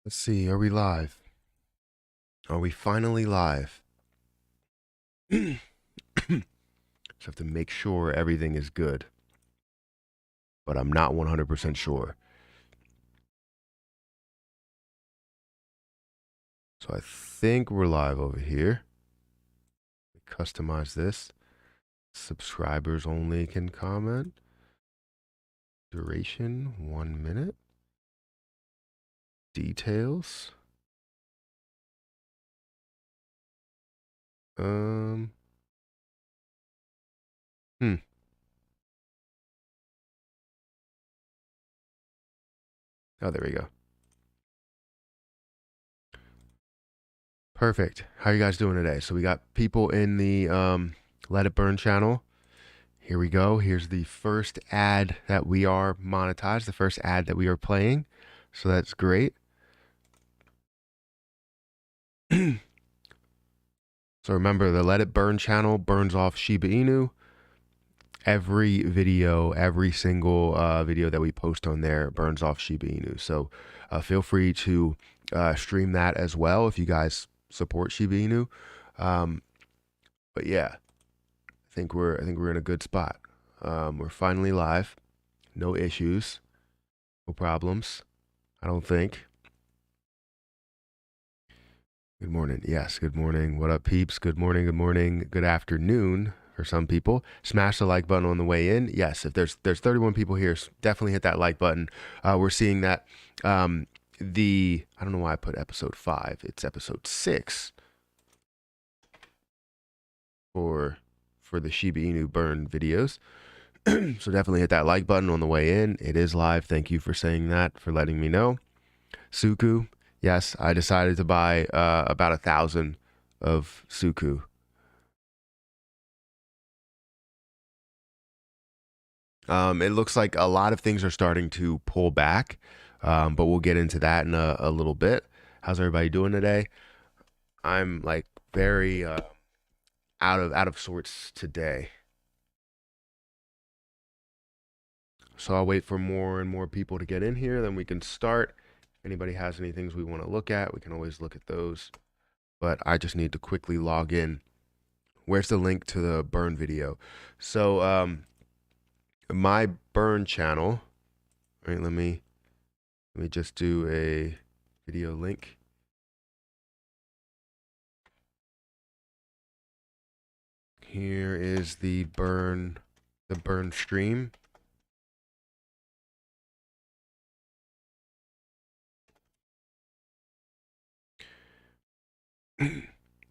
Let's see, are we live? Are we finally live? Just have to make sure everything is good. But I'm not 100% sure. So I think we're live over here. Customize this. Subscribers only can comment. Duration, 1 minute. Details. Hmm. Oh, there we go. Perfect. How are you guys doing today? So we got people in the Let It Burn channel. Here we go. Here's the first ad that we are monetized, the first ad that we are playing. So that's great. So remember, the Let It Burn channel burns off Shiba Inu. Every video, every single video that we post on there burns off Shiba Inu. So feel free to stream that as well if you guys support Shiba Inu. But yeah, I think we're in a good spot. We're finally live. No issues. No problems. I don't think. Good morning. Yes, good morning. What up, peeps? Good morning, good morning, good afternoon for some people. Smash the like button on the way in. Yes, if there's 31 people here, definitely hit that like button. We're seeing that I don't know why I put episode 5. It's episode 6 for the Shiba Inu burn videos. So definitely hit that like button on the way in. It is live. Thank you for saying that, for letting me know. Suku. Yes, I decided to buy about 1,000 of Suku. It looks like a lot of things are starting to pull back, but we'll get into that in a little bit. How's everybody doing today? I'm like very out of sorts today. So I'll wait for more and more people to get in here, then we can start. If anybody has any things we want to look at, we can always look at those. But I just need to quickly log in. Where's the link to the burn video? So my burn channel, right? Let me just do a video link. Here is the burn stream.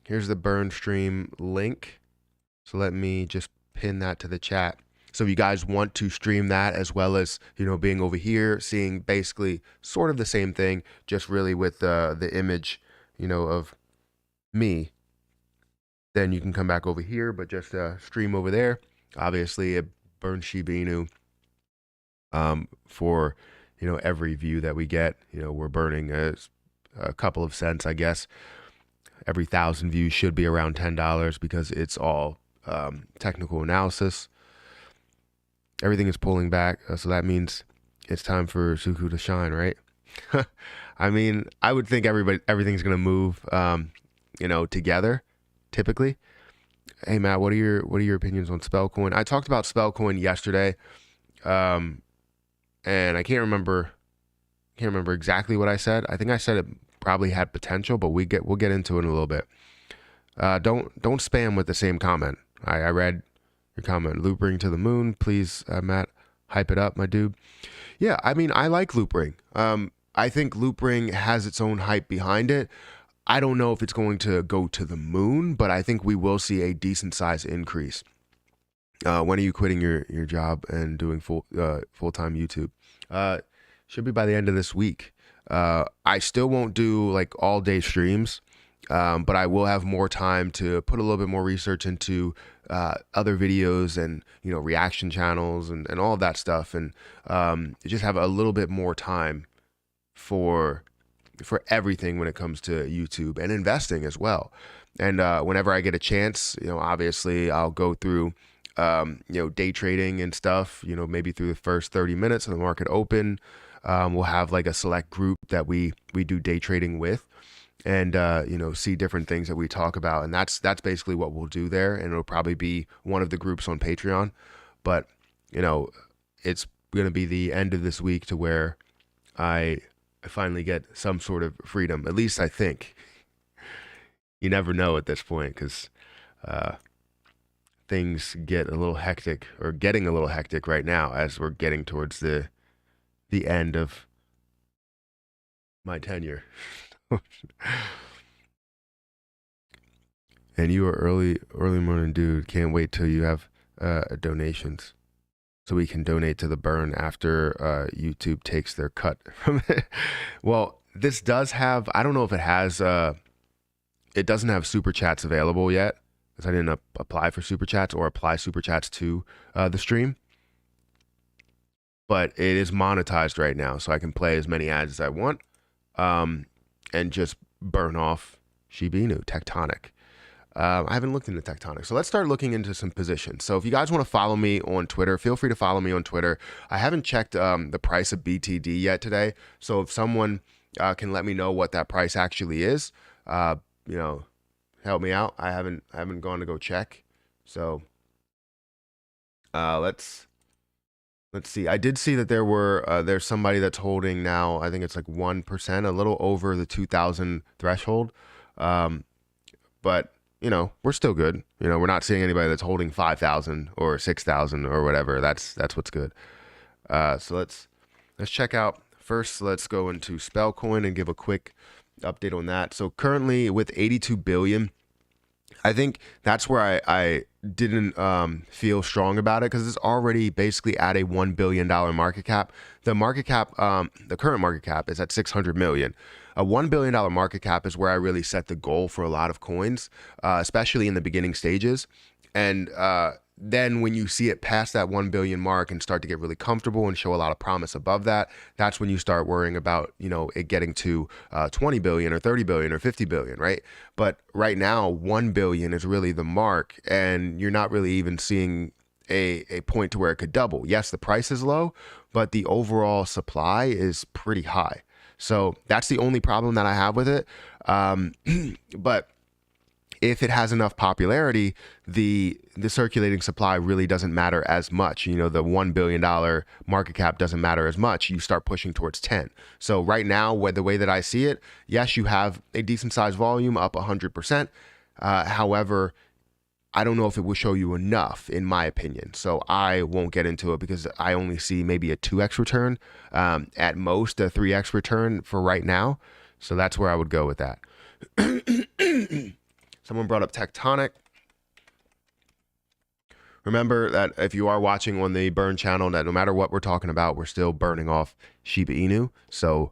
Here's the burn stream link. So let me just pin that to the chat. So if you guys want to stream that, as well as, being over here, seeing basically sort of the same thing, just really with the image, of me, then you can come back over here, but just stream over there. Obviously, it burns Shiba Inu for, every view that we get. We're burning a couple of cents, I guess. Every 1,000 views should be around $10 because it's all technical analysis. Everything is pulling back, so that means it's time for Suku to shine, right? I mean, I would think everything's gonna move, together. Typically. Hey Matt, what are your opinions on Spellcoin? I talked about Spellcoin yesterday, and I can't remember exactly what I said. I think I said it probably had potential, but we'll get into it in a little bit. Don't spam with the same comment. I read your comment. Loopring to the moon, please, Matt, hype it up, my dude. Yeah, I mean, I like Loopring. I think Loopring has its own hype behind it. I don't know if it's going to go to the moon, but I think we will see a decent size increase. When are you quitting your job and doing full-time YouTube? Should be by the end of this week. I still won't do like all day streams, but I will have more time to put a little bit more research into other videos and reaction channels and all of that stuff, and just have a little bit more time for everything when it comes to YouTube and investing as well. And whenever I get a chance, obviously I'll go through day trading and stuff, maybe through the first 30 minutes of the market open, We'll have like a select group that we do day trading with, and see different things that we talk about, and that's basically what we'll do there, and it'll probably be one of the groups on Patreon. But it's going to be the end of this week to where I finally get some sort of freedom. At least I think. You never know at this point, because things get a little hectic, or getting a little hectic right now as we're getting towards the end of my tenure. And you are early morning dude. Can't wait till you have donations, so we can donate to the burn after YouTube takes their cut from it. Well, this does have, I don't know if it has, it doesn't have super chats available yet, because I didn't apply for super chats or apply super chats to the stream. But it is monetized right now, so I can play as many ads as I want, and just burn off Shiba Inu, Tectonic. I haven't looked into Tectonic, so let's start looking into some positions. So if you guys want to follow me on Twitter, feel free to follow me on Twitter. I haven't checked the price of BTD yet today, so if someone can let me know what that price actually is, help me out. I haven't gone to go check. So let's see. I did see that there's somebody that's holding now, I think it's like 1%, a little over the 2,000 threshold. But we're still good. We're not seeing anybody that's holding 5,000 or 6,000 or whatever. That's what's good. So let's check out. First, let's go into Spellcoin and give a quick update on that. So currently with 82 billion, I think that's where I didn't feel strong about it, because it's already basically at a $1 billion market cap. The market cap, the current market cap is at 600 million. A $1 billion market cap is where I really set the goal for a lot of coins, especially in the beginning stages. And then when you see it past that 1 billion mark and start to get really comfortable and show a lot of promise above that, that's when you start worrying about, it getting to 20 billion or 30 billion or 50 billion, right? But right now, 1 billion is really the mark, and you're not really even seeing a point to where it could double. Yes, the price is low, but the overall supply is pretty high. So that's the only problem that I have with it. But if it has enough popularity, the circulating supply really doesn't matter as much. The $1 billion market cap doesn't matter as much. You start pushing towards 10. So right now, the way that I see it, yes, you have a decent sized volume up 100%. However, I don't know if it will show you enough, in my opinion. So I won't get into it, because I only see maybe a 2x return, at most a 3x return for right now. So that's where I would go with that. Someone brought up Tectonic. Remember that if you are watching on the Burn channel, that no matter what we're talking about, we're still burning off Shiba Inu. So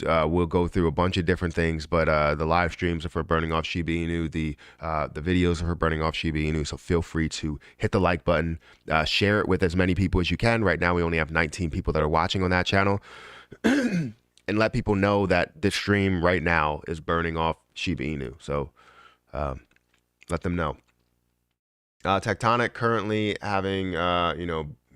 we'll go through a bunch of different things, but the live streams are for burning off Shiba Inu. The videos are for burning off Shiba Inu. So feel free to hit the like button, share it with as many people as you can. Right now, we only have 19 people that are watching on that channel. And let people know that this stream right now is burning off Shiba Inu. So let them know. Tectonic currently having,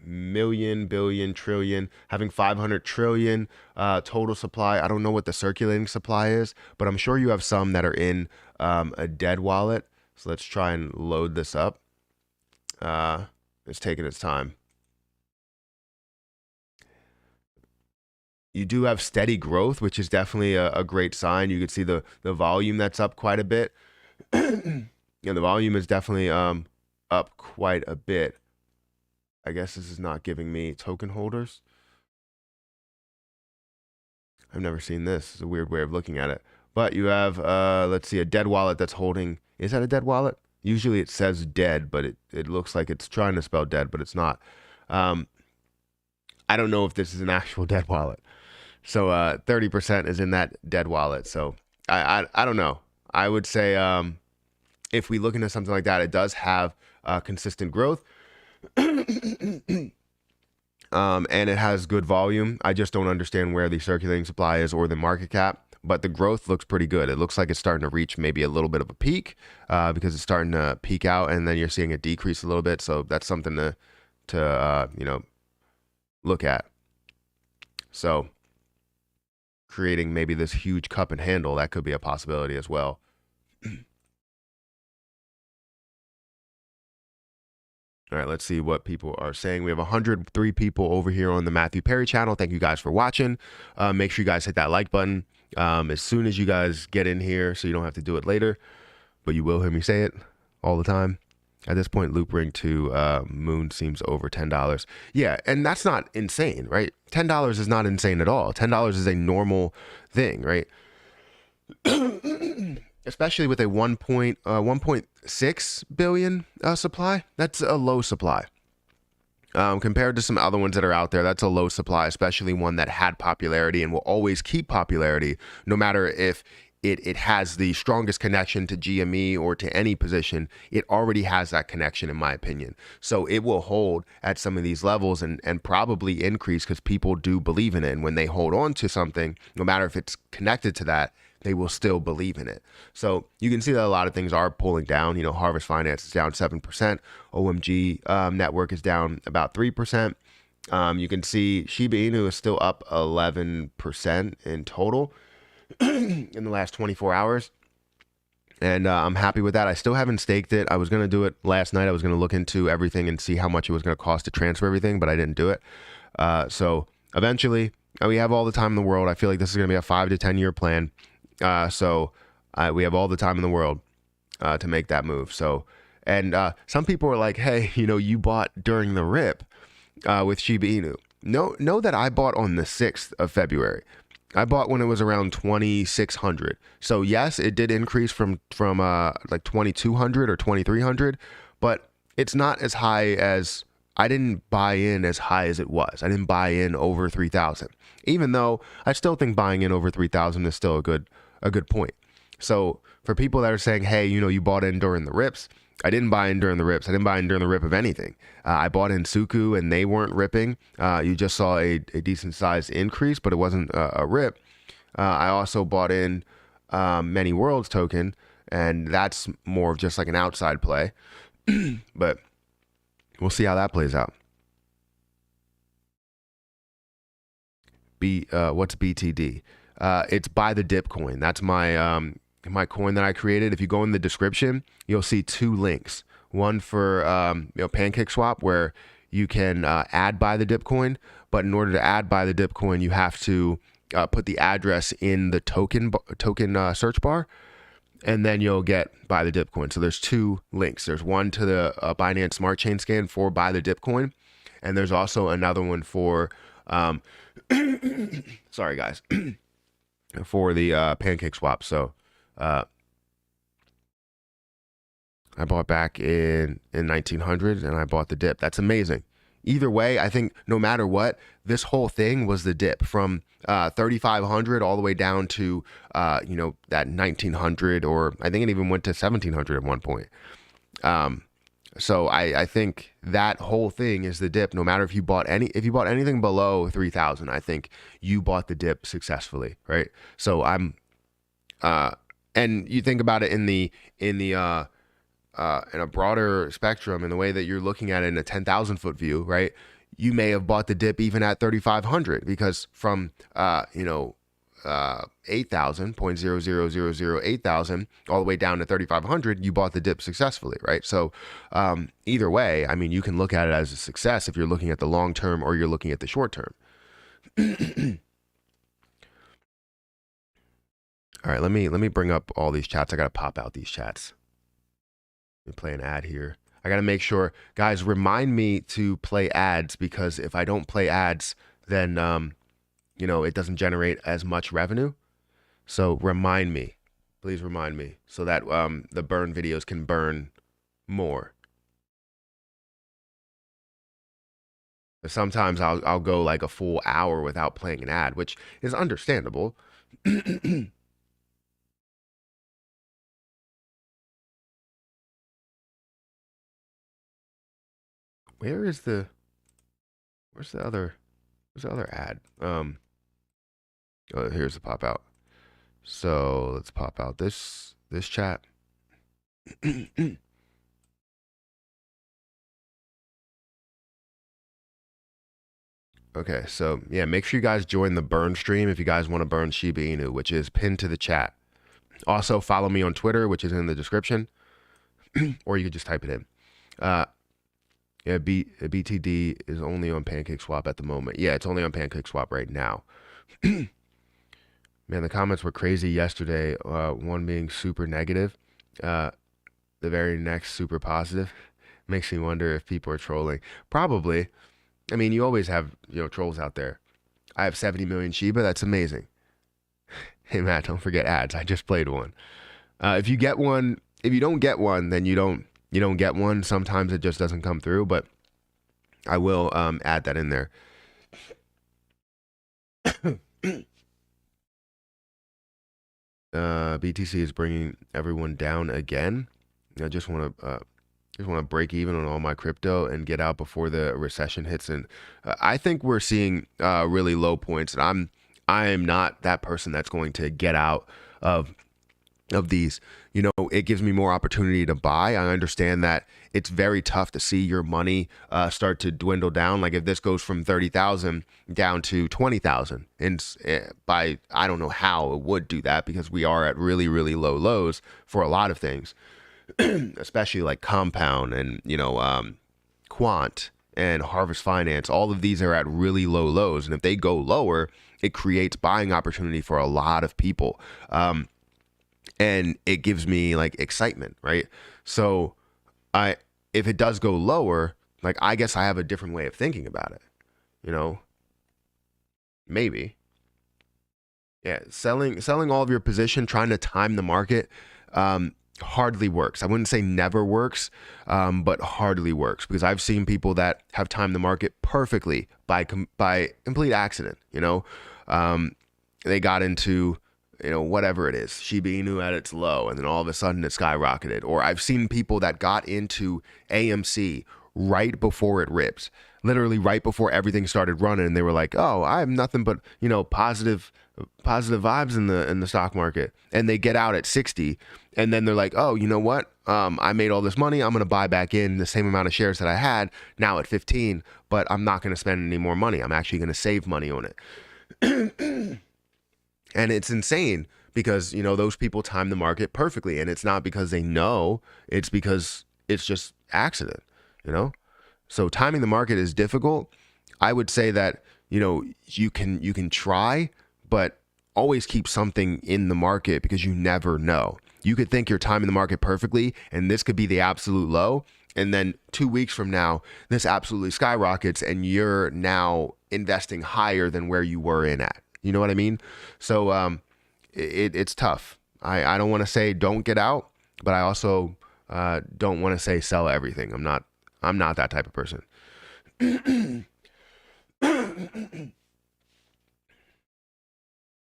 million, billion, trillion, having 500 trillion total supply. I don't know what the circulating supply is, but I'm sure you have some that are in a dead wallet. So let's try and load this up. It's taking its time. You do have steady growth, which is definitely a great sign. You can see the volume that's up quite a bit. The volume is definitely up quite a bit. I guess this is not giving me token holders. I've never seen this. It's a weird way of looking at it. But you have, let's see, a dead wallet that's holding. Is that a dead wallet? Usually it says dead, but it looks like it's trying to spell dead, but it's not. I don't know if this is an actual dead wallet. So 30% is in that dead wallet. So I don't know. I would say if we look into something like that, it does have consistent growth. And it has good volume. I just don't understand where the circulating supply is or the market cap, but the growth looks pretty good. It looks like it's starting to reach maybe a little bit of a peak because it's starting to peak out, and then you're seeing it decrease a little bit. So that's something to look at. So creating maybe this huge cup and handle. That could be a possibility as well. All right, let's see what people are saying. We have 103 people over here on the Matthew Perry channel. Thank you guys for watching. Make sure you guys hit that like button as soon as you guys get in here, so you don't have to do it later, but you will hear me say it all the time. At this point, loop ring to moon seems over $10. Yeah, and that's not insane, right? $10 is not insane at all. $10 is a normal thing, right? Especially with a 1.6 billion supply. That's a low supply. Compared to some other ones that are out there, that's a low supply, especially one that had popularity and will always keep popularity, no matter if it has the strongest connection to GME or to any position. It already has that connection, in my opinion. So it will hold at some of these levels and probably increase because people do believe in it. And when they hold on to something, no matter if it's connected to that, they will still believe in it. So you can see that a lot of things are pulling down. You know, Harvest Finance is down 7%. OMG Network is down about 3%. You can see Shiba Inu is still up 11% in total in the last 24 hours. And I'm happy with that. I still haven't staked it. I was going to do it last night. I was going to look into everything and see how much it was going to cost to transfer everything, but I didn't do it. So eventually, we have all the time in the world. I feel like this is going to be a 5 to 10 year plan. So we have all the time in the world to make that move. So, and some people are like, hey, you know, you bought during the rip with Shiba Inu. Know that I bought on the 6th of February. I bought when it was around 2,600. So yes, it did increase from like 2,200 or 2,300, but it's not as high as, I didn't buy in as high as it was. I didn't buy in over 3,000, even though I still think buying in over 3,000 is still a good point. So for people that are saying, hey, you know, you bought in during the rips, I didn't buy in during the rips. I didn't buy in during the rip of anything. I bought in Suku and they weren't ripping. You just saw a decent sized increase, but it wasn't a rip. I also bought in Many Worlds token, and that's more of just like an outside play. But we'll see how that plays out. What's BTD? It's buy the dip coin. That's my my coin that I created. If you go in the description, you'll see 2 links. One for Pancake Swap, where you can add buy the dip coin, but in order to add buy the dip coin, you have to put the address in the token search bar, and then you'll get buy the dip coin. So there's 2 links. There's one to the Binance Smart Chain Scan for buy the dip coin, and there's also another one for sorry guys, for the Pancake Swap. So I bought back in 1900 and I bought the dip. That's amazing. Either way, I think no matter what, this whole thing was the dip from 3,500 all the way down to you know, that 1900, or I think it even went to 1700 at one point. So I think that whole thing is the dip. No matter if you bought anything below 3,000, I think you bought the dip successfully, right? So I'm and you think about it in a broader spectrum, in the way that you're looking at it in a 10,000 foot view, right? You may have bought the dip even at 3,500, because from 8,000, 0.00008,000 all the way down to 3,500, you bought the dip successfully, right? So either way, I mean, you can look at it as a success if you're looking at the long term or you're looking at the short term. All right, let me bring up all these chats. I gotta pop out these chats. Let me play an ad here. I gotta make sure, guys, remind me to play ads, because if I don't play ads, then you know, it doesn't generate as much revenue. So remind me, please remind me, so that the burn videos can burn more. Sometimes I'll go like a full hour without playing an ad, which is understandable. Where's the other ad? Oh, here's the pop out. So let's pop out this chat. Okay, so yeah, make sure you guys join the burn stream if you guys want to burn Shiba Inu, which is pinned to the chat. Also, follow me on Twitter, which is in the description, or you could just type it in. Yeah, BTD is only on PancakeSwap at the moment. Yeah, it's only on PancakeSwap right now. Man, the comments were crazy yesterday. One being super negative, the very next super positive. Makes me wonder if people are trolling. Probably. I mean, you always have trolls out there. I have 70 million Shiba. That's amazing. Hey Matt, don't forget ads. I just played one. If you get one, if you don't get one, then you don't get one. Sometimes it just doesn't come through, but I will add that in there. BTC is bringing everyone down again. I just want to break even on all my crypto and get out before the recession hits. And I think we're seeing really low points. And I am not that person that's going to get out of these. It gives me more opportunity to buy. I understand that it's very tough to see your money start to dwindle down. Like if this goes from 30,000 down to 20,000, and by I don't know how it would do that, because we are at really, really low lows for a lot of things, especially like Compound and Quant and Harvest Finance. All of these are at really low lows, and if they go lower, it creates buying opportunity for a lot of people. And it gives me like excitement, right? So if it does go lower, like I guess I have a different way of thinking about it, maybe. Yeah, selling all of your position, trying to time the market, hardly works. I wouldn't say never works, but hardly works, because I've seen people that have timed the market perfectly by complete accident. They got into whatever it is, Shiba Inu at its low, and then all of a sudden it skyrocketed. Or I've seen people that got into AMC right before it rips, literally right before everything started running, and they were like, "Oh, I have nothing but positive vibes in the stock market," and they get out at 60, and then they're like, "Oh, you know what? I made all this money. I'm gonna buy back in the same amount of shares that I had now at 15, but I'm not gonna spend any more money. I'm actually gonna save money on it." And it's insane, because those people time the market perfectly, and it's not because they know, it's because it's just accident. So timing the market is difficult. I would say that you can try, but always keep something in the market, because you never know. You could think you're timing the market perfectly, and this could be the absolute low, and then 2 weeks from now this absolutely skyrockets, and you're now investing higher than where you were in at. You know what I mean? So it's tough. I don't want to say don't get out, but I also don't want to say sell everything. I'm not that type of person.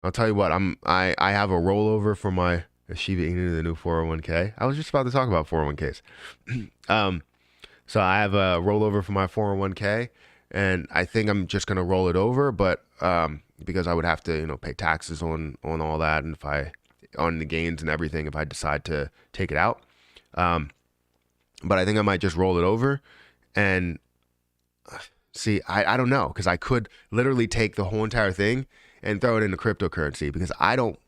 I'll tell you what, I have a rollover for my Shiba Inu, the new 401k. I was just about to talk about 401ks. So I have a rollover for my 401k, and I think I'm just gonna roll it over, but because I would have to, pay taxes on all that, and on the gains and everything, if I decide to take it out. But I think I might just roll it over, and see, I don't know, because I could literally take the whole entire thing and throw it into cryptocurrency, because I don't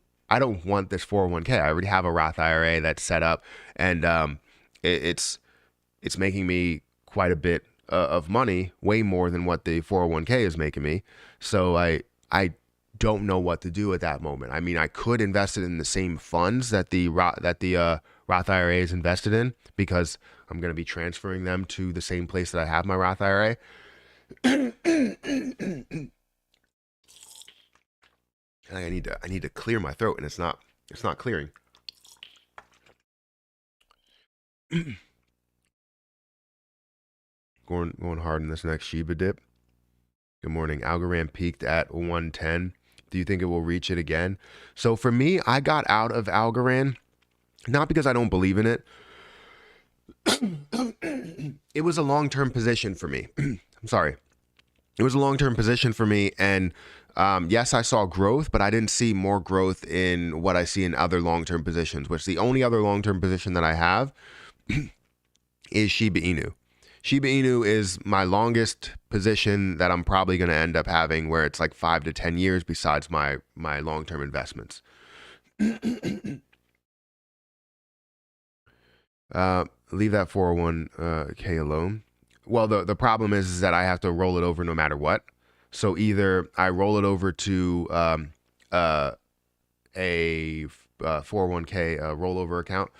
want this 401k. I already have a Roth IRA that's set up, and it's making me quite a bit of money, way more than what the 401k is making me. So I don't know what to do at that moment. I mean, I could invest it in the same funds that the Roth IRA is invested in, because I'm going to be transferring them to the same place that I have my Roth IRA. I need to clear my throat, and it's not clearing. going hard in this next Shiba dip. Good morning. Algorand peaked at 110. Do you think it will reach it again? So for me, I got out of Algorand not because I don't believe in it. It was a long-term position for me. I'm sorry. It was a long-term position for me, and yes, I saw growth, but I didn't see more growth in what I see in other long-term positions, which the only other long-term position that I have is Shiba Inu. Shiba Inu is my longest position that I'm probably going to end up having, where it's like 5 to 10 years besides my long-term investments. Leave that 401k alone. Well, the problem is that I have to roll it over no matter what. So either I roll it over to a 401k rollover account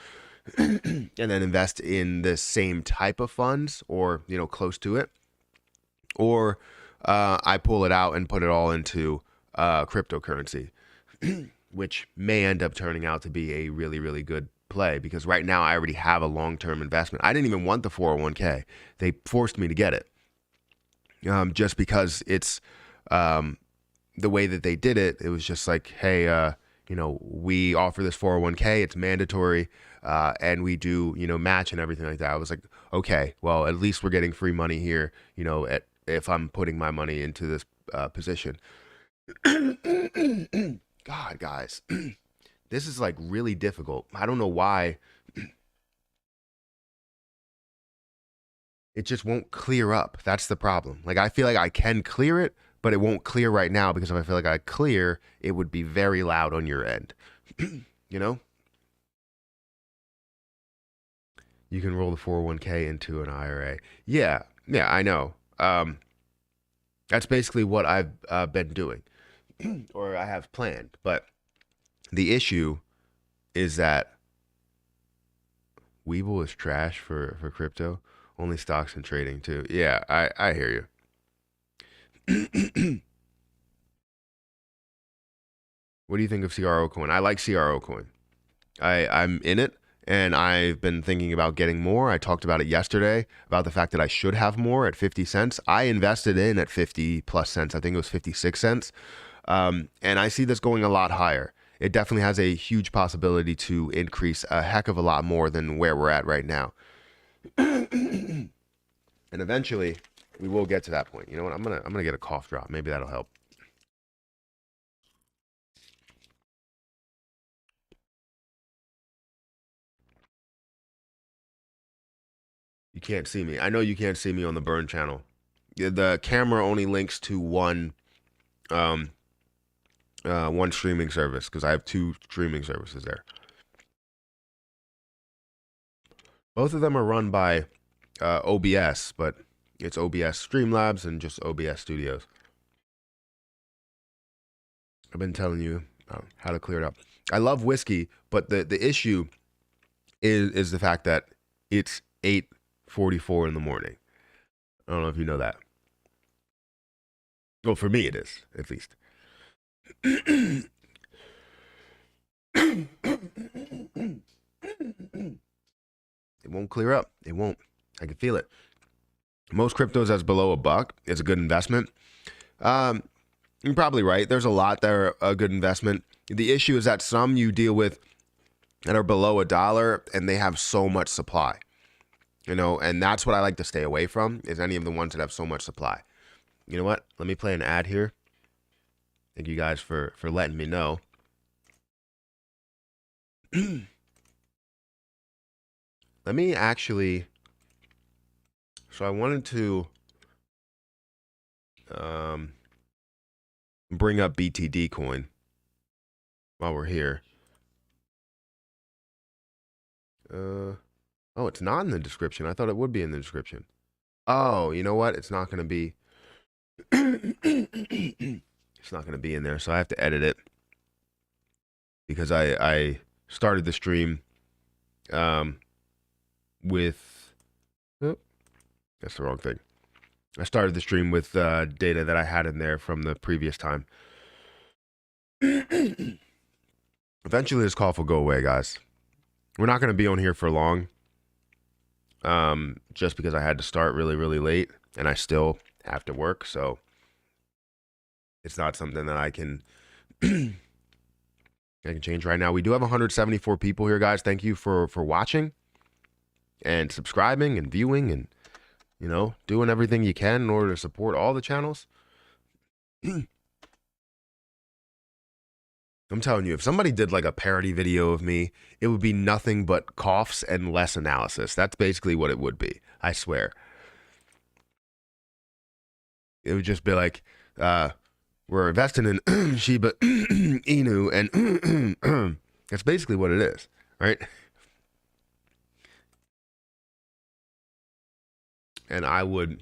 and then invest in the same type of funds, or close to it, or I pull it out and put it all into cryptocurrency, which may end up turning out to be a really, really good play, because right now I already have a long-term investment. I didn't even want the 401k. They forced me to get it, just because it's the way that they did it. It was just like, hey, we offer this 401k, it's mandatory, and we do, match and everything like that. I was like, okay, well, at least we're getting free money here, if I'm putting my money into this position. God, guys, this is like really difficult. I don't know why. It just won't clear up. That's the problem. Like, I feel like I can clear it, but it won't clear right now, because if I feel like I clear, it would be very loud on your end. You can roll the 401k into an IRA. Yeah, I know. That's basically what I've been doing, or I have planned. But the issue is that Webull is trash for crypto. Only stocks and trading too. Yeah, I hear you. What do you think of CRO coin? I like CRO coin. I'm in it, and I've been thinking about getting more. I talked about it yesterday, about the fact that I should have more at 50 cents. I invested in at 50 plus cents. I think it was 56 cents. And I see this going a lot higher. It definitely has a huge possibility to increase a heck of a lot more than where we're at right now. And eventually we will get to that point. You know what? I'm gonna get a cough drop. Maybe that'll help. You can't see me. I know you can't see me on the Burn channel. The camera only links to one streaming service, because I have 2 streaming services there. Both of them are run by OBS, but it's OBS Streamlabs and just OBS Studios. I've been telling you how to clear it up. I love whiskey, but the issue is the fact that it's 8:44 in the morning. I don't know if you know that. Well, for me it is, at least. It won't clear up. It won't. I can feel it. Most cryptos that's below $1 is a good investment. You're probably right. There's a lot that are a good investment. The issue is that some you deal with that are below $1, and they have so much supply. And that's what I like to stay away from, is any of the ones that have so much supply. You know what? Let me play an ad here. Thank you guys for letting me know. Let me actually, so I wanted to bring up BTD coin while we're here. Oh, it's not in the description. I thought it would be in the description. Oh, you know what? It's not going to be. It's not going to be in there, so I have to edit it, because I started the stream with. Oh, that's the wrong thing. I started the stream with data that I had in there from the previous time. Eventually, this cough will go away, guys. We're not going to be on here for long, just because I had to start really, really late, and I still have to work, so it's not something that I can change right now. We do have 174 people here, guys. Thank you for watching and subscribing and viewing and doing everything you can in order to support all the channels. I'm telling you, if somebody did like a parody video of me, it would be nothing but coughs and less analysis. That's basically what it would be. I swear. it would just be like, we're investing in Shiba Inu, and that's basically what it is, right? And I would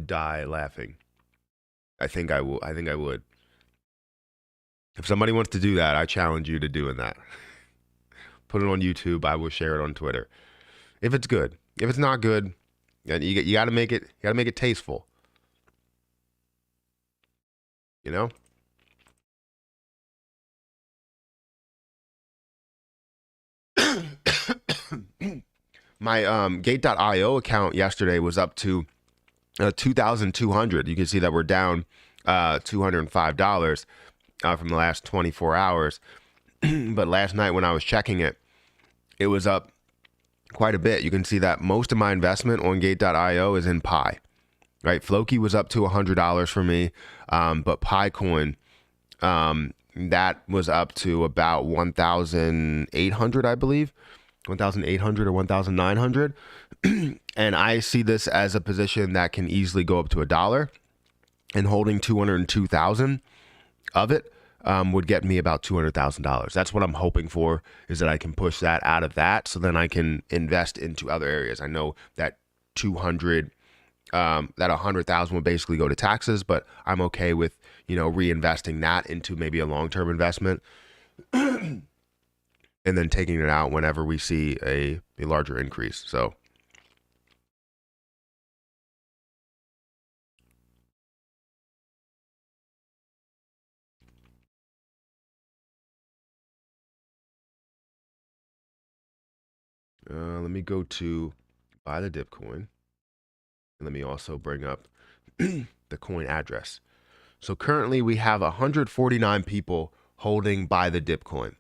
die laughing. I think I will. I think I would. If somebody wants to do that, I challenge you to doing that. Put it on YouTube. I will share it on Twitter. If it's good. If it's not good, then you got to make it. You got to make it tasteful. You know. My Gate.io account yesterday was up to 2,200. You can see that we're down $205 from the last 24 hours. But last night when I was checking it, it was up quite a bit. You can see that most of my investment on Gate.io is in Pi, right? Floki was up to $100 for me, but Pi coin, that was up to about 1,800, I believe. 1,800 or 1,900. And I see this as a position that can easily go up to $1, and holding 202,000 of it would get me about $200,000. That's what I'm hoping for, is that I can push that out of that, so then I can invest into other areas. I know that 100,000 would basically go to taxes, but I'm okay with, reinvesting that into maybe a long-term investment. And then taking it out whenever we see a larger increase. So let me go to buy the dip coin. And let me also bring up the coin address. So currently we have 149 people holding buy the dip coin.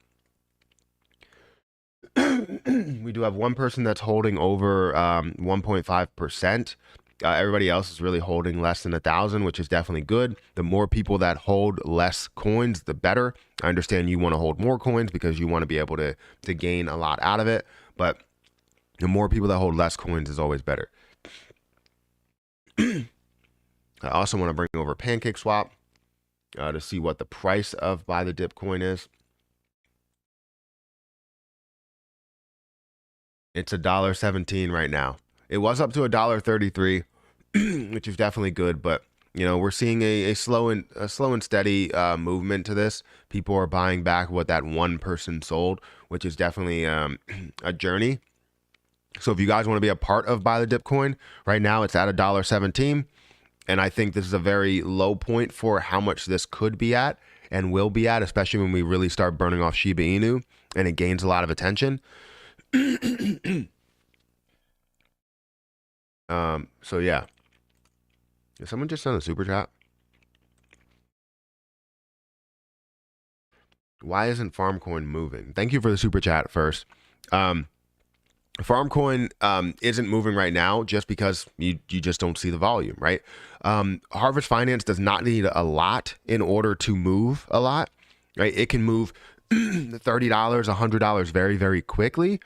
We do have one person that's holding over 1.5%. Everybody else is really holding less than 1,000, which is definitely good. The more people that hold less coins, the better. I understand you want to hold more coins because you want to be able to gain a lot out of it, but the more people that hold less coins is always better. I also want to bring over PancakeSwap to see what the price of buy the dip coin is. It's $1.17 right now. It was up to $1.33, which is definitely good, but we're seeing a slow and steady movement to this. People are buying back what that one person sold, which is definitely a journey. So if you guys want to be a part of buy the dip coin, right now it's at $1.17, and I think this is a very low point for how much this could be at and will be at, especially when we really start burning off Shiba Inu and it gains a lot of attention. So yeah. Did someone just send a super chat? Why isn't Farmcoin moving? Thank you for the super chat first. Farmcoin isn't moving right now just because you just don't see the volume, right? Harvest Finance does not need a lot in order to move a lot, right? It can move $30, $100 very, very quickly,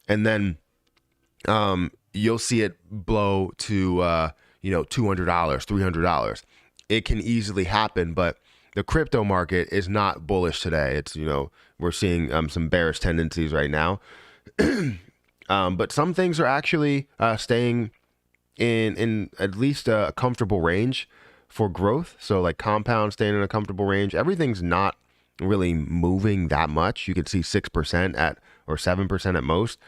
and then you'll see it blow to $200, $300. It can easily happen, but the crypto market is not bullish today. It's we're seeing some bearish tendencies right now. But some things are actually staying in at least a comfortable range for growth. So like Compound staying in a comfortable range. Everything's not really moving that much. You can see 6% at or 7% at most.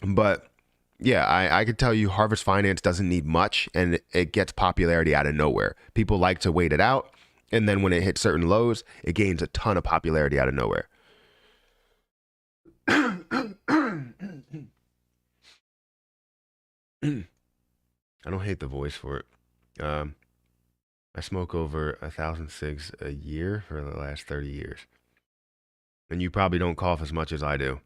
But yeah, I could tell you Harvest Finance doesn't need much, and it gets popularity out of nowhere. People like to wait it out, and then when it hits certain lows, it gains a ton of popularity out of nowhere. I don't hate the voice for it. I smoke over 1,000 cigs a year for the last 30 years. And you probably don't cough as much as I do.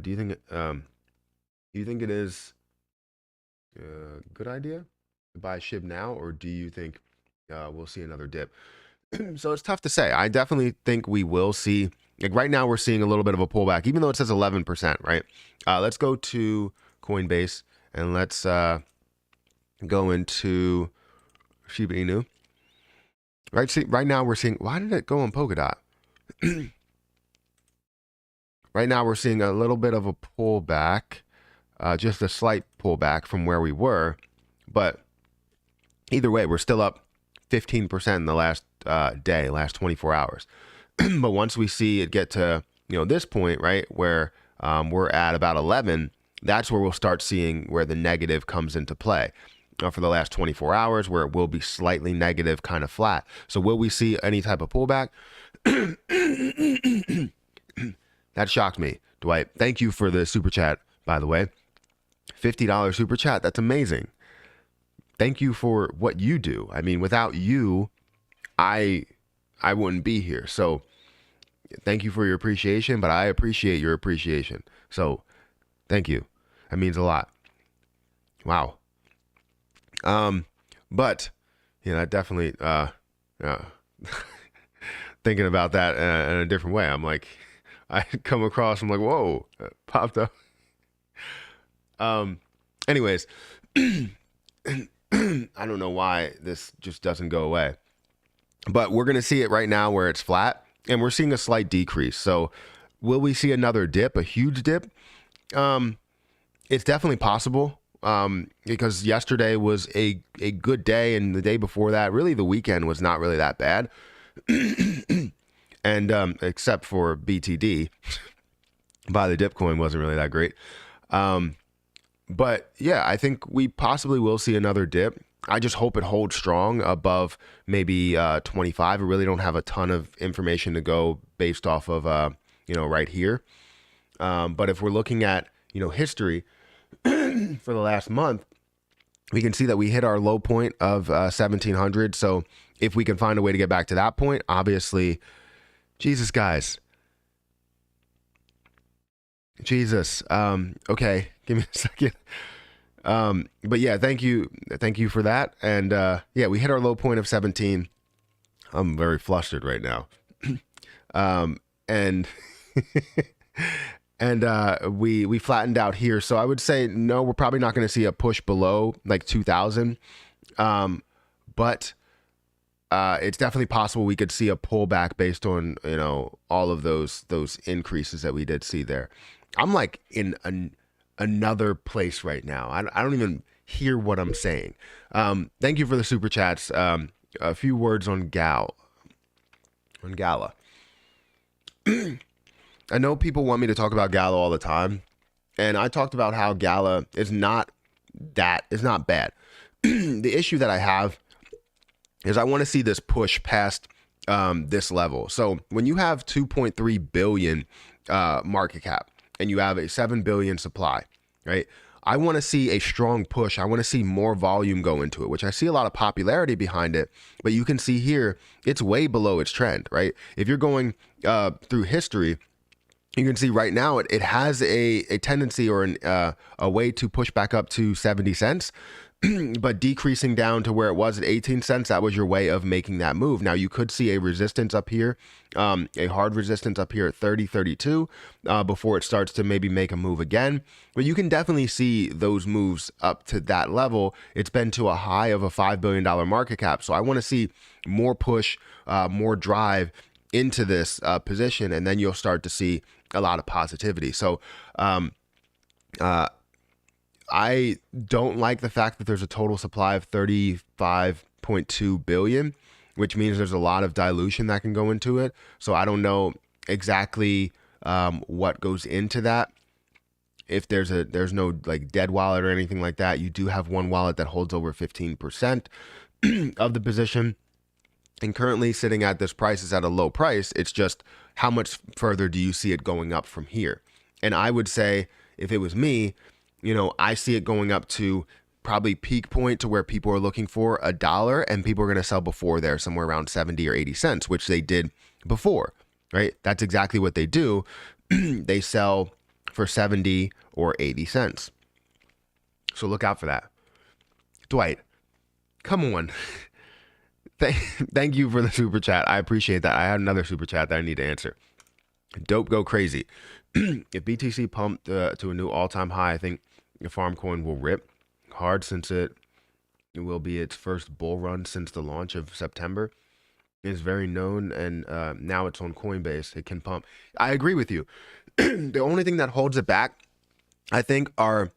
Do you think it is a good idea to buy SHIB now, or do you think we'll see another dip? So it's tough to say. I definitely think we will see, like right now we're seeing a little bit of a pullback, even though it says 11%, right? Let's go to Coinbase and let's go into Shiba Inu. Right, see, right now we're seeing, why did it go on Polkadot? Right now we're seeing a little bit of a pullback, just a slight pullback from where we were, but either way, we're still up 15% in the last day, last 24 hours. But once we see it get to, this point, right, where we're at about 11, that's where we'll start seeing where the negative comes into play. For the last 24 hours, where it will be slightly negative, kind of flat. So will we see any type of pullback? That shocked me, Dwight. Thank you for the super chat, by the way. $50 super chat. That's amazing. Thank you for what you do. I mean, without you, I wouldn't be here. So thank you for your appreciation, but I appreciate your appreciation. So thank you. That means a lot. Wow. But that definitely, thinking about that in a different way. I'm like, I come across, I'm like, whoa, popped up. Anyways, I don't know why this just doesn't go away, but we're going to see it right now where it's flat and we're seeing a slight decrease. So will we see another dip, a huge dip? It's definitely possible. Because yesterday was a good day, and the day before that, really the weekend was not really that bad. And except for BTD, buy the dip coin wasn't really that great. But yeah, I think we possibly will see another dip. I just hope it holds strong above maybe 25. I really don't have a ton of information to go based off of right here. But if we're looking at history for the last month, we can see that we hit our low point of 1700. So if we can find a way to get back to that point, obviously, Jesus, guys, Jesus. Okay, give me a second. But yeah, thank you for that. And yeah, we hit our low point of 17. I'm very flustered right now. And and we flattened out here. So I would say, no, we're probably not going to see a push below like 2000. But it's definitely possible we could see a pullback based on, all of those increases that we did see there. I'm like in another place right now. I don't even hear what I'm saying. Thank you for the super chats. A few words on Gala. I know people want me to talk about Gala all the time, and I talked about how Gala is not bad. The issue that I have is I want to see this push past this level. So when you have 2.3 billion market cap and you have a 7 billion supply, right? I want to see a strong push. I want to see more volume go into it, which I see a lot of popularity behind it. But you can see here, it's way below its trend, right? If you're going through history, you can see right now it has a tendency or a way to push back up to 70 cents, but decreasing down to where it was at 18 cents. That was your way of making that move. Now you could see a resistance up here, a hard resistance up here at 30.32 before it starts to maybe make a move again. But you can definitely see those moves up to that level. It's been to a high of a $5 billion market cap. So I want to see more push, more drive into this position, and then you'll start to see a lot of positivity. So I don't like the fact that there's a total supply of 35.2 billion, which means there's a lot of dilution that can go into it. So I don't know exactly what goes into that. If there's no like dead wallet or anything like that, you do have one wallet that holds over 15% of the position. And currently sitting at this price is at a low price. It's just how much further do you see it going up from here? And I would say if it was me, I see it going up to probably peak point to where people are looking for $1 and people are going to sell before there somewhere around 70 or 80 cents, which they did before, right? That's exactly what they do. They sell for 70 or 80 cents. So look out for that. Dwight, come on. Thank you for the super chat. I appreciate that. I had another super chat that I need to answer. Dope go crazy. If BTC pumped to a new all-time high, I think the farm coin will rip hard since it will be its first bull run since the launch of September. It's very known, and now it's on Coinbase. It can pump. I agree with you. The only thing that holds it back, I think, are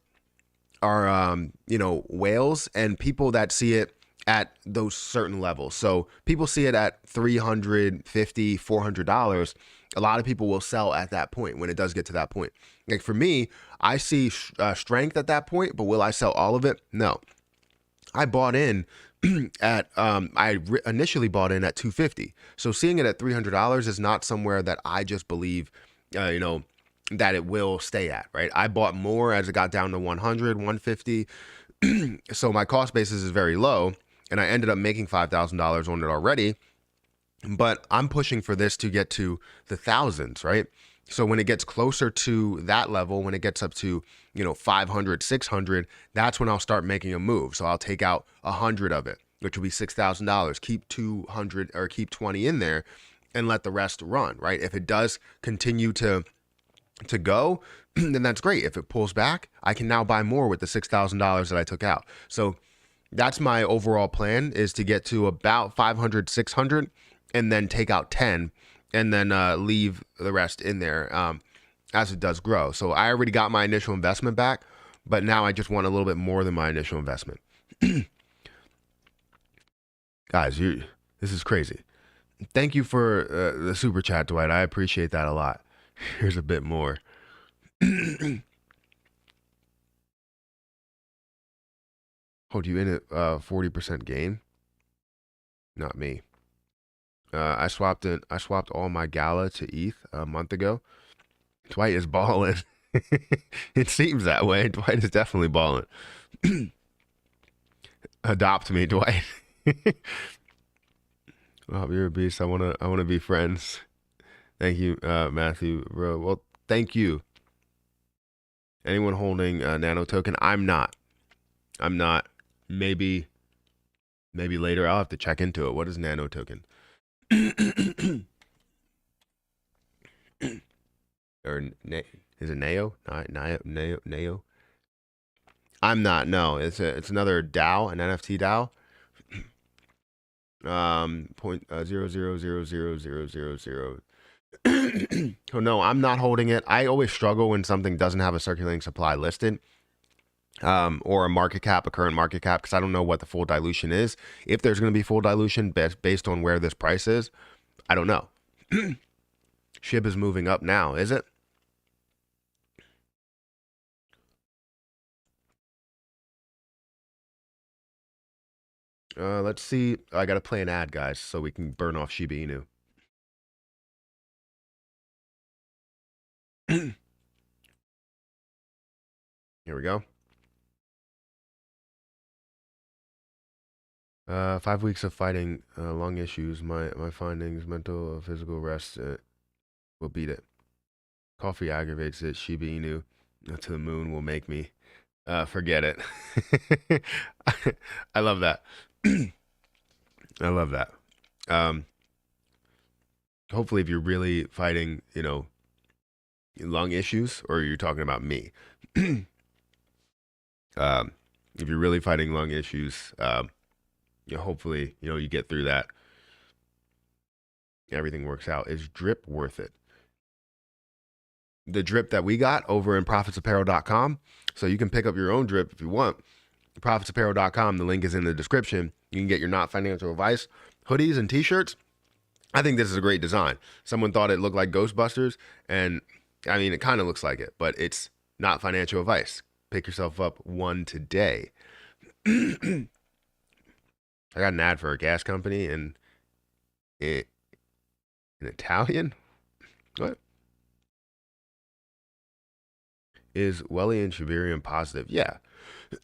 whales and people that see it at those certain levels. So people see it at $350, $400. A lot of people will sell at that point when it does get to that point. Like for me, I see strength at that point, but will I sell all of it? No. I bought in at initially bought in at 250. So seeing it at $300 is not somewhere that I just believe, that it will stay at, right? I bought more as it got down to 100, 150. So my cost basis is very low, and I ended up making $5,000 on it already. But I'm pushing for this to get to the thousands, right? So when it gets closer to that level, when it gets up to, 500, 600, that's when I'll start making a move. So I'll take out 100 of it, which will be $6,000, keep 200 or keep 20 in there and let the rest run, right? If it does continue to go, then that's great. If it pulls back, I can now buy more with the $6,000 that I took out. So that's my overall plan, is to get to about 500, 600 and then take out 10 and then leave the rest in there as it does grow. So I already got my initial investment back, but now I just want a little bit more than my initial investment. Guys, this is crazy. Thank you for the super chat, Dwight. I appreciate that a lot. Here's a bit more. Hold you in at 40% gain? Not me. I swapped all my Gala to ETH a month ago. Dwight is balling. It seems that way. Dwight is definitely balling. Adopt me, Dwight. Well, you're a beast. I wanna be friends. Thank you, Matthew. Bro. Well, thank you. Anyone holding Nanotoken? I'm not. Maybe later. I'll have to check into it. What is Nanotoken? Or is it Neo? Neo? I'm not. No, it's another DAO, an NFT DAO. Point 0.0000000. Oh no, I'm not holding it. I always struggle when something doesn't have a circulating supply listed, or a market cap, a current market cap, because I don't know what the full dilution is. If there's going to be full dilution based on where this price is, I don't know. SHIB is moving up now, is it? Let's see. I got to play an ad, guys, so we can burn off Shiba Inu. Here we go. 5 weeks of fighting lung issues. My findings: mental, physical rest will beat it. Coffee aggravates it. Shiba Inu to the moon will make me forget it. I love that. I love that. Hopefully, if you're really fighting, lung issues, or you're talking about me. If you're really fighting lung issues, hopefully, you get through that. Everything works out. Is drip worth it? The drip that we got over in profitsapparel.com. So you can pick up your own drip if you want. Profitsapparel.com. The link is in the description. You can get your not financial advice hoodies and t-shirts. I think this is a great design. Someone thought it looked like Ghostbusters, and I mean, it kind of looks like it, but it's not financial advice. Pick yourself up one today. I got an ad for a gas company in Italian. What? Is Welly and Shavirian positive? Yeah.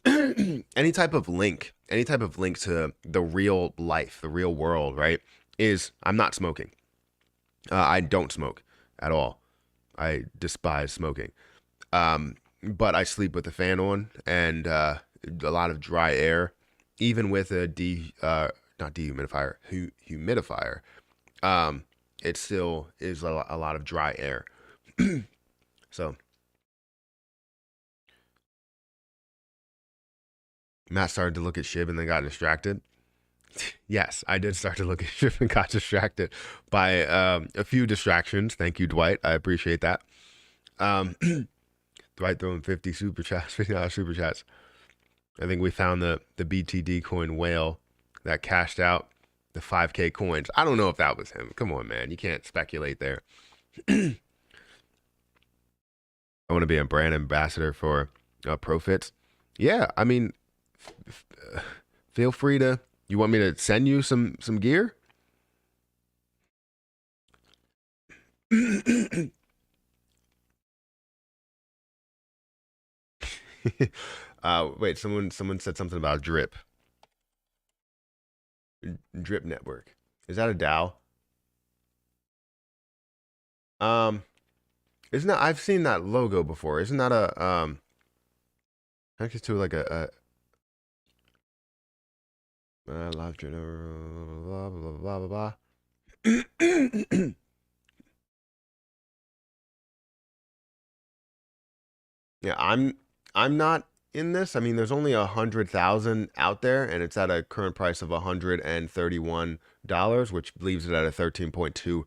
Any type of link to the real life, the real world, right? I'm not smoking. I don't smoke at all. I despise smoking. But I sleep with the fan on and a lot of dry air, even with a not dehumidifier, humidifier. It still is a lot of dry air. So Matt started to look at SHIB and then got distracted. Yes, I did start to look at SHIB and got distracted by a few distractions. Thank you, Dwight. I appreciate that. Um, Dwight throwing 50 super chats, $50 super chats. I think we found the BTD coin whale that cashed out the 5K coins. I don't know if that was him. Come on, man. You can't speculate there. I want to be a brand ambassador for Profits. Yeah, I mean, feel free to. You want me to send you some gear? Wait, someone said something about drip. Drip network. Is that a DAO? Isn't that, I've seen that logo before. Isn't that a actually to like a live general blah blah blah blah blah. Yeah, I'm not in this. I mean, there's only 100,000 out there, and it's at a current price of $131, which leaves it at a $13.2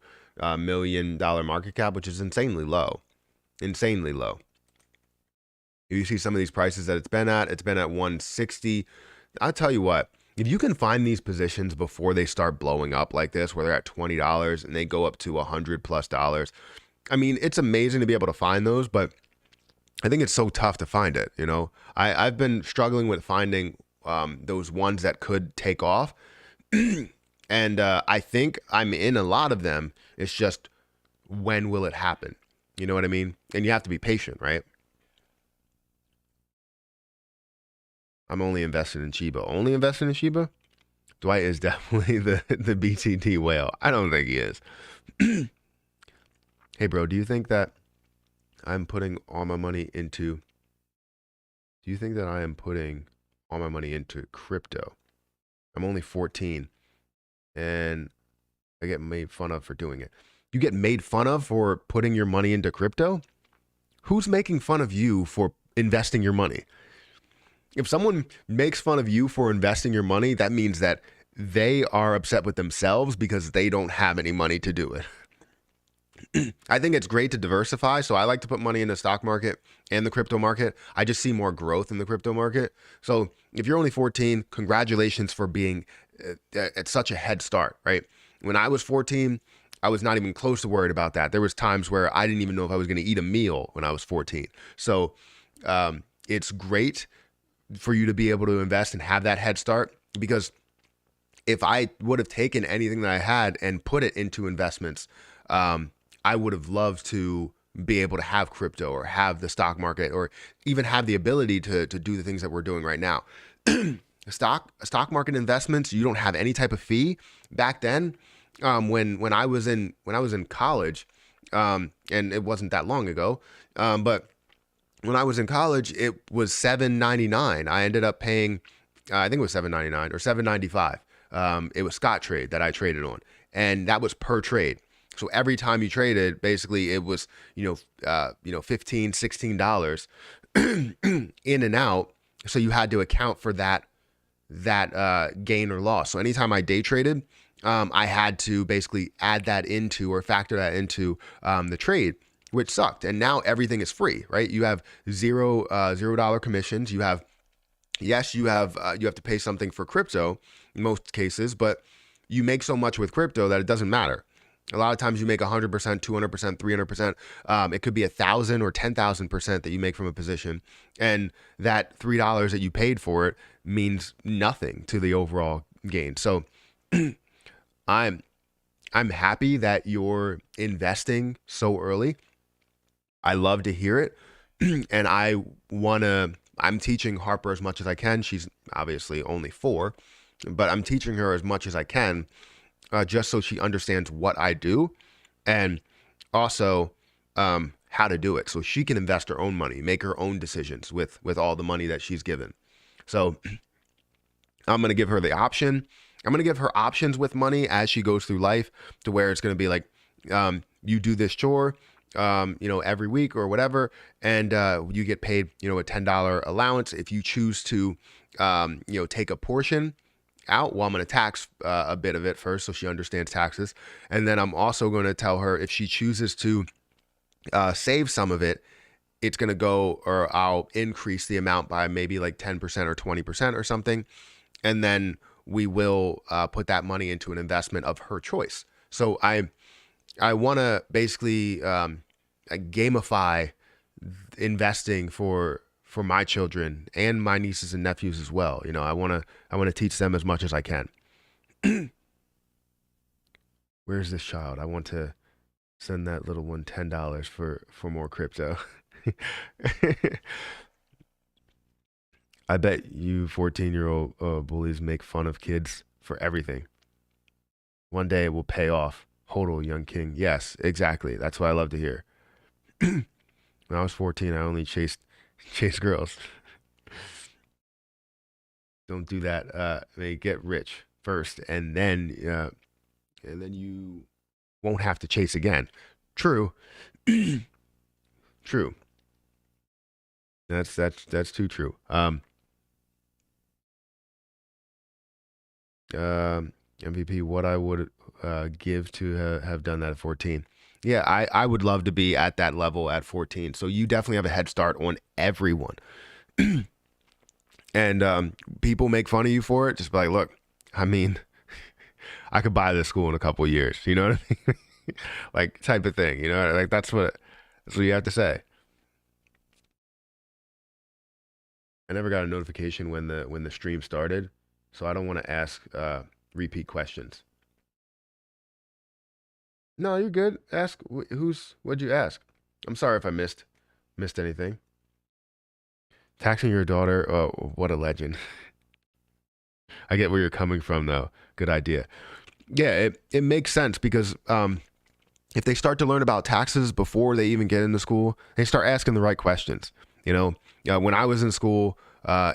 million market cap, which is insanely low. Insanely low. If you see some of these prices that it's been at 160. I'll tell you what, if you can find these positions before they start blowing up like this, where they're at $20 and they go up to $100+, I mean, it's amazing to be able to find those, but I think it's so tough to find it. You know, I've been struggling with finding those ones that could take off. And I think I'm in a lot of them. It's just, when will it happen? You know what I mean? And you have to be patient, right? I'm only invested in Shiba. Only invested in Shiba? Dwight is definitely the BTT whale. I don't think he is. Hey, bro, do you think that I'm putting all my money into... Do you think that I am putting all my money into crypto? I'm only 14, and I get made fun of for doing it. You get made fun of for putting your money into crypto? Who's making fun of you for investing your money? If someone makes fun of you for investing your money, that means that they are upset with themselves because they don't have any money to do it. I think it's great to diversify. So I like to put money in the stock market and the crypto market. I just see more growth in the crypto market. So if you're only 14, congratulations for being at such a head start, right? When I was 14, I was not even close to worried about that. There was times where I didn't even know if I was going to eat a meal when I was 14. So it's great for you to be able to invest and have that head start, because if I would have taken anything that I had and put it into investments, I would have loved to be able to have crypto or have the stock market or even have the ability to do the things that we're doing right now. Stock market investments, you don't have any type of fee. Back then, when I was in college, and it wasn't that long ago, but when I was in college, it was $7.99. I ended up paying, I think it was $7.99 or $7.95. It was Scottrade that I traded on, and that was per trade. So every time you traded, basically it was, $15, $16 in and out. So you had to account for that gain or loss. So anytime I day traded, I had to basically add that into or factor that into the trade, which sucked. And now everything is free, right? You have $0 commissions. You have to pay something for crypto in most cases, but you make so much with crypto that it doesn't matter. A lot of times you make 100%, 200%, 300%. It could be 1,000 or 10,000% that you make from a position, and that $3 that you paid for it means nothing to the overall gain. So I'm happy that you're investing so early. I love to hear it, and I'm teaching Harper as much as I can. She's obviously only 4, but I'm teaching her as much as I can. Just so she understands what I do, and also how to do it, so she can invest her own money, make her own decisions with all the money that she's given. So I'm going to give her the option. I'm going to give her options with money as she goes through life, to where it's going to be like, you do this chore, every week or whatever, and you get paid, a $10 allowance if you choose to, take a portion out. Well, I'm going to tax a bit of it first so she understands taxes, and then I'm also going to tell her if she chooses to save some of it, it's going to go, or I'll increase the amount by maybe like 10% or 20% or something. And then we will put that money into an investment of her choice. So I want to basically gamify investing for my children and my nieces and nephews as well. I want to teach them as much as I can. Where's this child? I want to send that little one $10 for more crypto. I bet you 14-year-old bullies make fun of kids for everything. One day it will pay off. Hodl, young king. Yes, exactly. That's what I love to hear. When I was 14, I only chased girls. Don't do that. They get rich first, and then you won't have to chase again. True. True. That's too true. MVP, what I would give to have done that at 14. Yeah, I would love to be at that level at 14. So you definitely have a head start on everyone. And people make fun of you for it. Just be like, look, I mean, I could buy this school in a couple of years. You know what I mean? Like type of thing. Like that's what you have to say. I never got a notification when the stream started, so I don't want to ask repeat questions. No, you're good. Ask what'd you ask? I'm sorry if I missed anything. Taxing your daughter, oh, what a legend. I get where you're coming from though. Good idea. Yeah, it makes sense because if they start to learn about taxes before they even get into school, they start asking the right questions. When I was in school,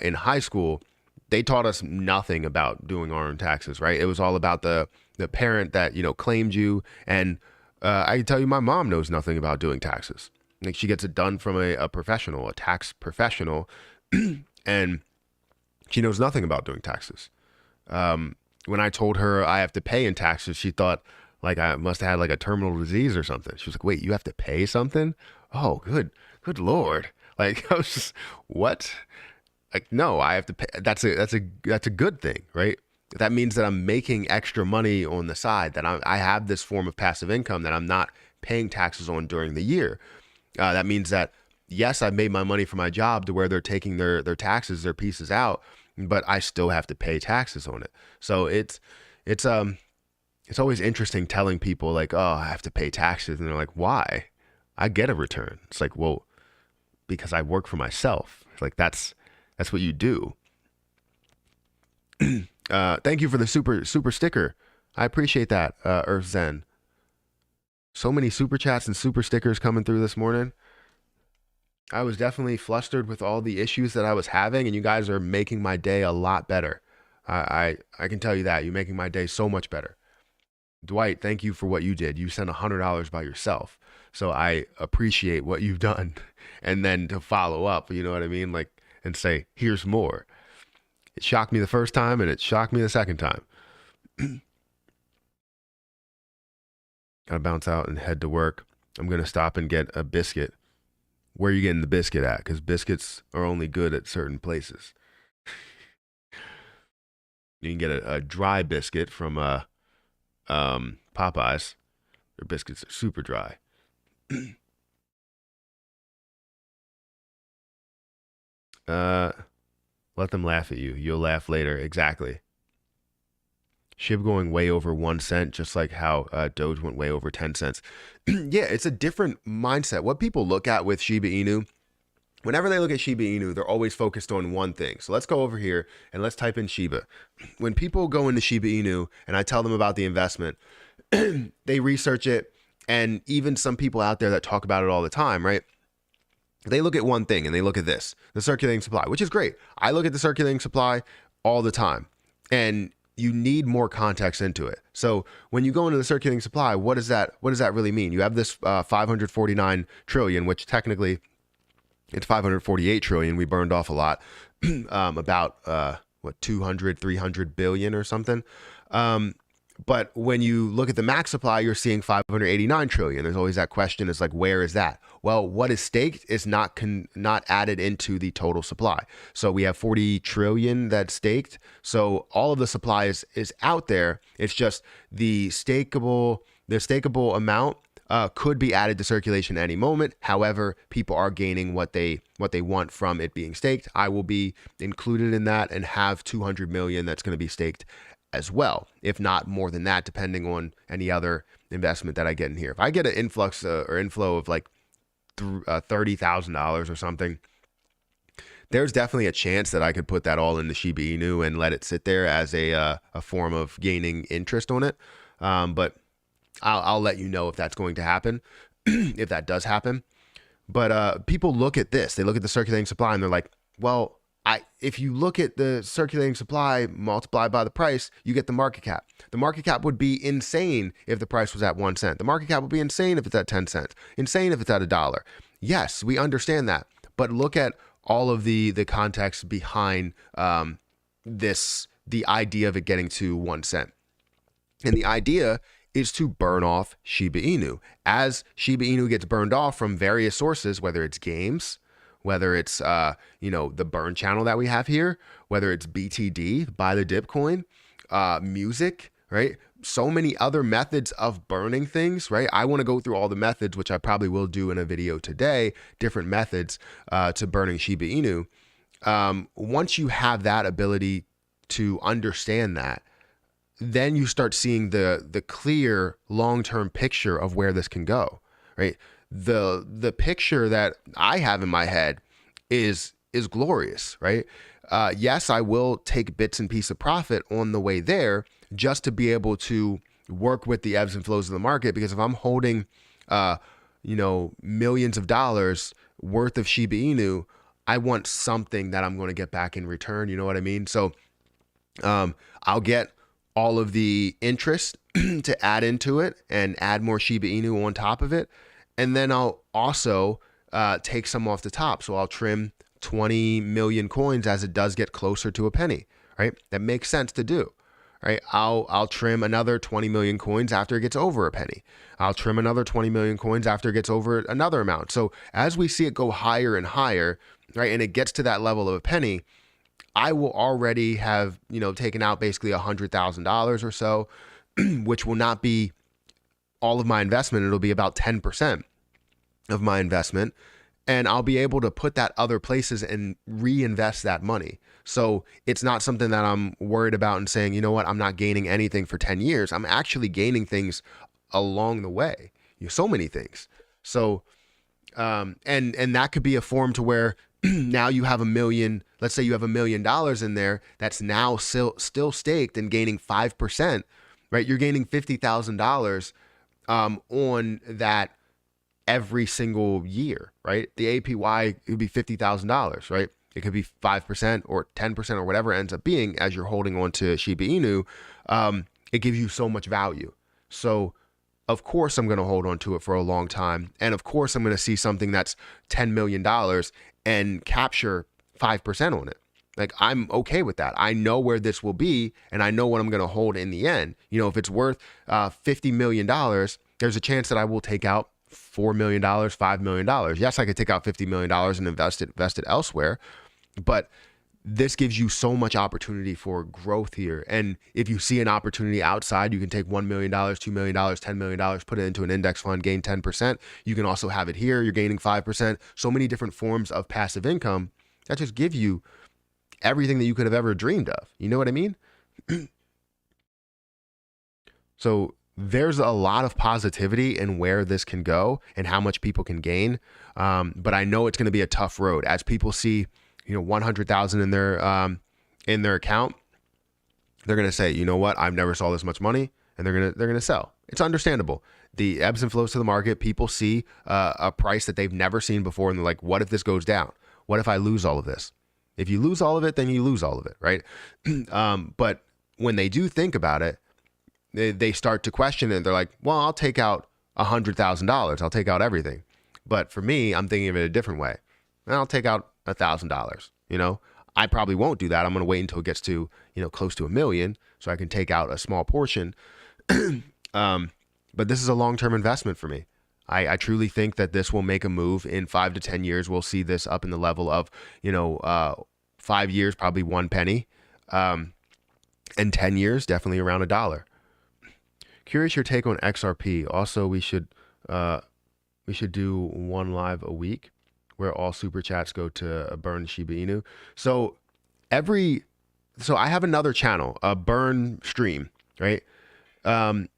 in high school, they taught us nothing about doing our own taxes, right? It was all about the parent that, claimed you. And I can tell you, my mom knows nothing about doing taxes. Like she gets it done from a professional, a tax professional, and she knows nothing about doing taxes. When I told her I have to pay in taxes, she thought like I must have had like a terminal disease or something. She was like, wait, you have to pay something? Oh, good Lord. Like I was just, what? Like, no, I have to pay. That's a good thing, right? That means that I'm making extra money on the side, that I have this form of passive income that I'm not paying taxes on during the year. That means that, yes, I made my money for my job to where they're taking their taxes, their pieces out, but I still have to pay taxes on it. So it's always interesting telling people like, oh, I have to pay taxes. And they're like, why? I get a return. It's like, well, because I work for myself. It's like, that's what you do. Thank you for the super sticker. I appreciate that, Earth Zen. So many super chats and super stickers coming through this morning. I was definitely flustered with all the issues that I was having, and you guys are making my day a lot better. I can tell you that. You're making my day so much better. Dwight, thank you for what you did. You sent $100 by yourself. So I appreciate what you've done. And then to follow up, you know what I mean? Like, and say, here's more. It shocked me the first time and it shocked me the second time. Gotta bounce out and head to work. I'm gonna stop and get a biscuit. Where are you getting the biscuit at? Because biscuits are only good at certain places. You can get a dry biscuit from Popeyes. Their biscuits are super dry. Let them laugh at you. You'll laugh later. Exactly. SHIB going way over 1 cent, just like how Doge went way over 10 cents. Yeah, it's a different mindset. What people look at with Shiba Inu, whenever they look at Shiba Inu, they're always focused on one thing. So let's go over here and let's type in Shiba. When people go into Shiba Inu and I tell them about the investment, they research it. And even some people out there that talk about it all the time, right? They look at one thing and they look at this, the circulating supply, which is great. I look at the circulating supply all the time. And you need more context into it. So when you go into the circulating supply, what does that really mean? You have this 549 trillion, which technically it's 548 trillion. We burned off a lot, about 200, 300 billion or something. But when you look at the max supply, you're seeing 589 trillion. There's always that question, is like, where is that? Well, what is staked is not added into the total supply. So we have 40 trillion that's staked. So all of the supply is out there. It's just the stakeable amount could be added to circulation at any moment. However, people are gaining what they want from it being staked. I will be included in that and have 200 million that's going to be staked as well, if not more than that, depending on any other investment that I get in here. If I get an influx or inflow of like $30,000 or something, there's definitely a chance that I could put that all into Shiba Inu and let it sit there as a form of gaining interest on it. But I'll let you know if that's going to happen, if that does happen. But people look at this, they look at the circulating supply and they're like, well, if you look at the circulating supply multiplied by the price, you get the market cap. The market cap would be insane if the price was at 1 cent. The market cap would be insane if it's at 10 cents. Insane if it's at $1. Yes, we understand that. But look at all of the context behind the idea of it getting to 1 cent. And the idea is to burn off Shiba Inu. As Shiba Inu gets burned off from various sources, whether it's games, whether it's, the burn channel that we have here, whether it's BTD, buy the dip coin, music, right? So many other methods of burning things, right? I want to go through all the methods, which I probably will do in a video today, different methods to burning Shiba Inu. Once you have that ability to understand that, then you start seeing the clear long-term picture of where this can go, right? The picture that I have in my head is glorious, right? Yes, I will take bits and pieces of profit on the way there just to be able to work with the ebbs and flows of the market. Because if I'm holding, millions of dollars worth of Shiba Inu, I want something that I'm going to get back in return. You know what I mean? So I'll get all of the interest to add into it and add more Shiba Inu on top of it. And then I'll also take some off the top. So I'll trim 20 million coins as it does get closer to a penny, right? That makes sense to do, right? I'll trim another 20 million coins after it gets over a penny. I'll trim another 20 million coins after it gets over another amount. So as we see it go higher and higher, right, and it gets to that level of a penny, I will already have, taken out basically $100,000 or so, which will not be all of my investment. It'll be about 10% of my investment. And I'll be able to put that other places and reinvest that money. So it's not something that I'm worried about and saying, you know what, I'm not gaining anything for 10 years. I'm actually gaining things along the way. So many things. So, and that could be a form to where now you have let's say you have $1 million in there that's now still staked and gaining 5%, right? You're gaining $50,000 on that every single year, right? The APY would be $50,000, right? It could be 5% or 10% or whatever it ends up being as you're holding on to Shiba Inu. It gives you so much value. So of course I'm going to hold on to it for a long time. And of course I'm going to see something that's $10 million and capture 5% on it. Like, I'm okay with that. I know where this will be and I know what I'm going to hold in the end. If it's worth $50 million, there's a chance that I will take out $4 million, $5 million. Yes, I could take out $50 million and invest it elsewhere, but this gives you so much opportunity for growth here. And if you see an opportunity outside, you can take $1 million, $2 million, $10 million, put it into an index fund, gain 10%. You can also have it here. You're gaining 5%. So many different forms of passive income that just give you everything that you could have ever dreamed of. You know what I mean? So there's a lot of positivity in where this can go and how much people can gain. But I know it's going to be a tough road as people see, 100,000 in their account. They're going to say, you know what? I've never saw this much money, and they're going to sell. It's understandable. The ebbs and flows to the market. People see a price that they've never seen before, and they're like, what if this goes down? What if I lose all of this? If you lose all of it, then you lose all of it, right? But when they do think about it, they start to question it. They're like, well, I'll take out $100,000. I'll take out everything. But for me, I'm thinking of it a different way. And I'll take out $1,000. You know, I probably won't do that. I'm going to wait until it gets to, close to $1 million so I can take out a small portion. But this is a long-term investment for me. I truly think that this will make a move in 5 to 10 years. We'll see this up in the level of, 5 years, probably 1 penny. And 10 years, definitely around $1. Curious your take on XRP. Also, we should do one live a week where all super chats go to burn Shiba Inu. So I have another channel, a burn stream, right? And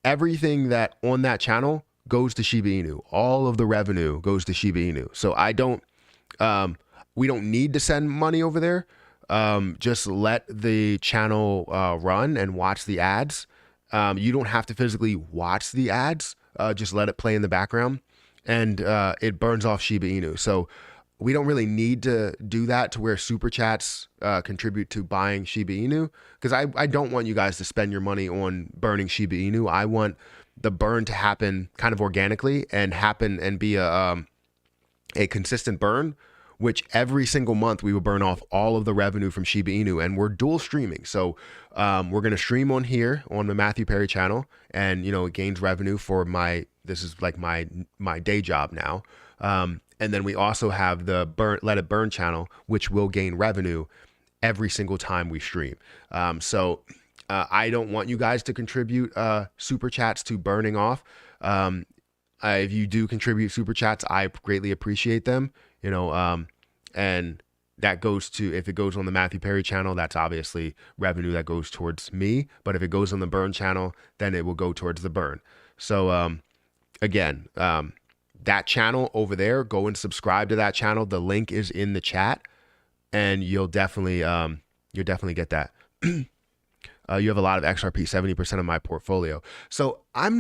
everything that on that channel goes to Shiba Inu. All of the revenue goes to Shiba Inu. So we don't need to send money over there. Just let the channel run and watch the ads. You don't have to physically watch the ads. Just let it play in the background, and it burns off Shiba Inu. So we don't really need to do that to where super chats contribute to buying Shiba Inu, because I don't want you guys to spend your money on burning Shiba Inu. I want the burn to happen kind of organically and be a consistent burn, which every single month we will burn off all of the revenue from Shiba Inu, and we're dual streaming. So we're going to stream on here on the Matthew Perry channel, and it gains revenue for this is like my day job now. And then we also have the Let It Burn channel, which will gain revenue every single time we stream. So I don't want you guys to contribute super chats to burning off. If you do contribute super chats, I greatly appreciate them. And that goes to, if it goes on the Matthew Perry channel, that's obviously revenue that goes towards me. But if it goes on the burn channel, then it will go towards the burn. So again, that channel over there, go and subscribe to that channel. The link is in the chat, and you'll definitely get that. You have a lot of XRP, 70% of my portfolio. So I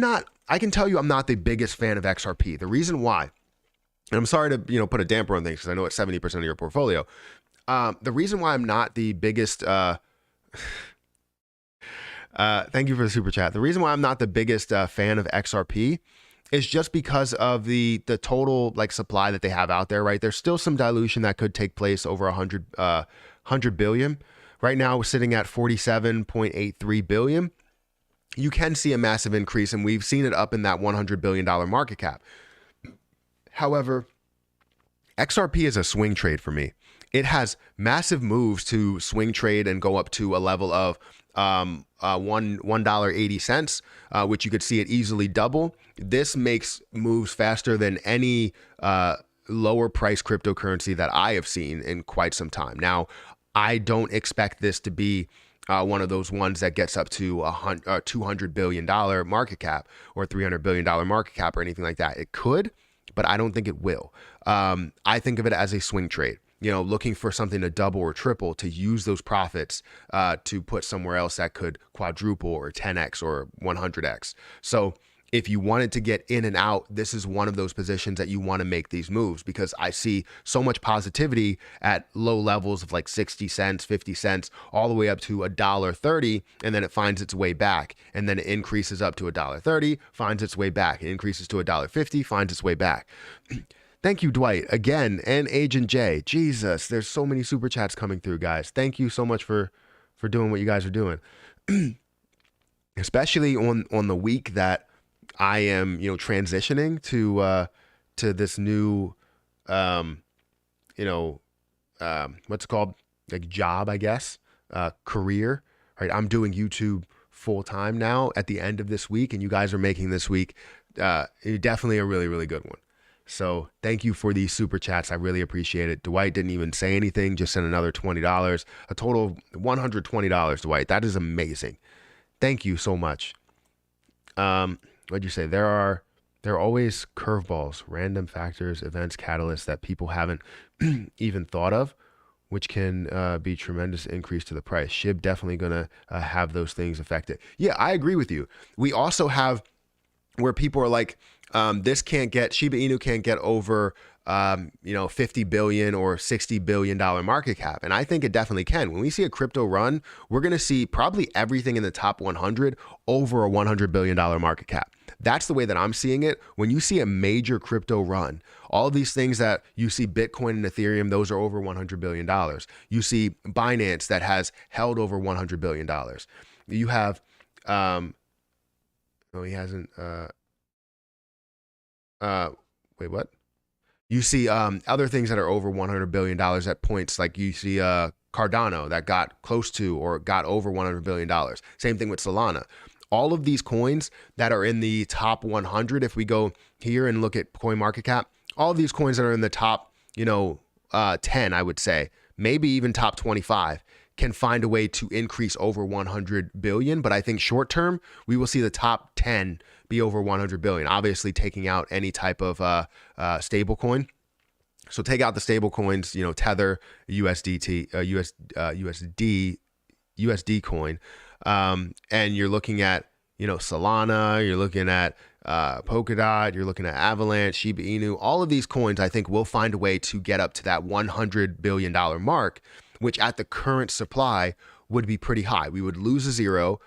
can tell you I'm not the biggest fan of XRP. The reason why, and I'm sorry to, put a damper on things because I know it's 70% of your portfolio. The reason why I'm not the biggest, thank you for the super chat. The reason why I'm not the biggest fan of XRP is just because of the total supply that they have out there, right? There's still some dilution that could take place over 100 billion. Right now, we're sitting at 47.83 billion. You can see a massive increase, and we've seen it up in that $100 billion market cap. However, XRP is a swing trade for me. It has massive moves to swing trade and go up to a level of $1.80, which you could see it easily double. This makes moves faster than any lower price cryptocurrency that I have seen in quite some time. Now, I don't expect this to be one of those ones that gets up to $200 billion market cap or $300 billion market cap or anything like that. It could, but I don't think it will. I think of it as a swing trade, looking for something to double or triple to use those profits to put somewhere else that could quadruple or 10x or 100x. So if you wanted to get in and out, this is one of those positions that you want to make these moves, because I see so much positivity at low levels of like 60 cents, 50 cents, all the way up to $1.30. And then it finds its way back, and then it increases up to $1.30, finds its way back. It increases to $1.50, finds its way back. Thank you, Dwight, again, and Agent J. Jesus, there's so many super chats coming through, guys. Thank you so much for doing what you guys are doing. Especially on the week that I am, transitioning to this new, what's it called? Like job, I guess, career, right? I'm doing YouTube full time now at the end of this week, and you guys are making this week definitely a really, really good one. So thank you for these super chats. I really appreciate it. Dwight didn't even say anything, just sent another $20, a total of $120, Dwight. That is amazing. Thank you so much. What'd you say? There are always curveballs, random factors, events, catalysts that people haven't even thought of, which can be tremendous increase to the price. SHIB definitely gonna have those things affect it. Yeah, I agree with you. We also have where people are like, this can't get, Shiba Inu can't get over, 50 billion or $60 billion market cap. And I think it definitely can. When we see a crypto run, we're going to see probably everything in the top 100 over a $100 billion market cap. That's the way that I'm seeing it. When you see a major crypto run, all of these things that you see, Bitcoin and Ethereum, those are over $100 billion. You see Binance that has held over $100 billion. You have, no, he hasn't, wait, what? You see other things that are over $100 billion at points, like you see Cardano that got close to or got over $100 billion. Same thing with Solana. All of these coins that are in the top 100, if we go here and look at coin market cap, all of these coins that are in the top, 10, I would say, maybe even top 25, can find a way to increase over 100 billion. But I think short term, we will see the top 10 be over 100 billion, obviously taking out any type of stable coin. So take out the stable coins, Tether, USDT, USD coin. And you're looking at, Solana, you're looking at Polkadot, you're looking at Avalanche, Shiba Inu. All of these coins, I think, will find a way to get up to that $100 billion mark, which at the current supply would be pretty high. We would lose a zero.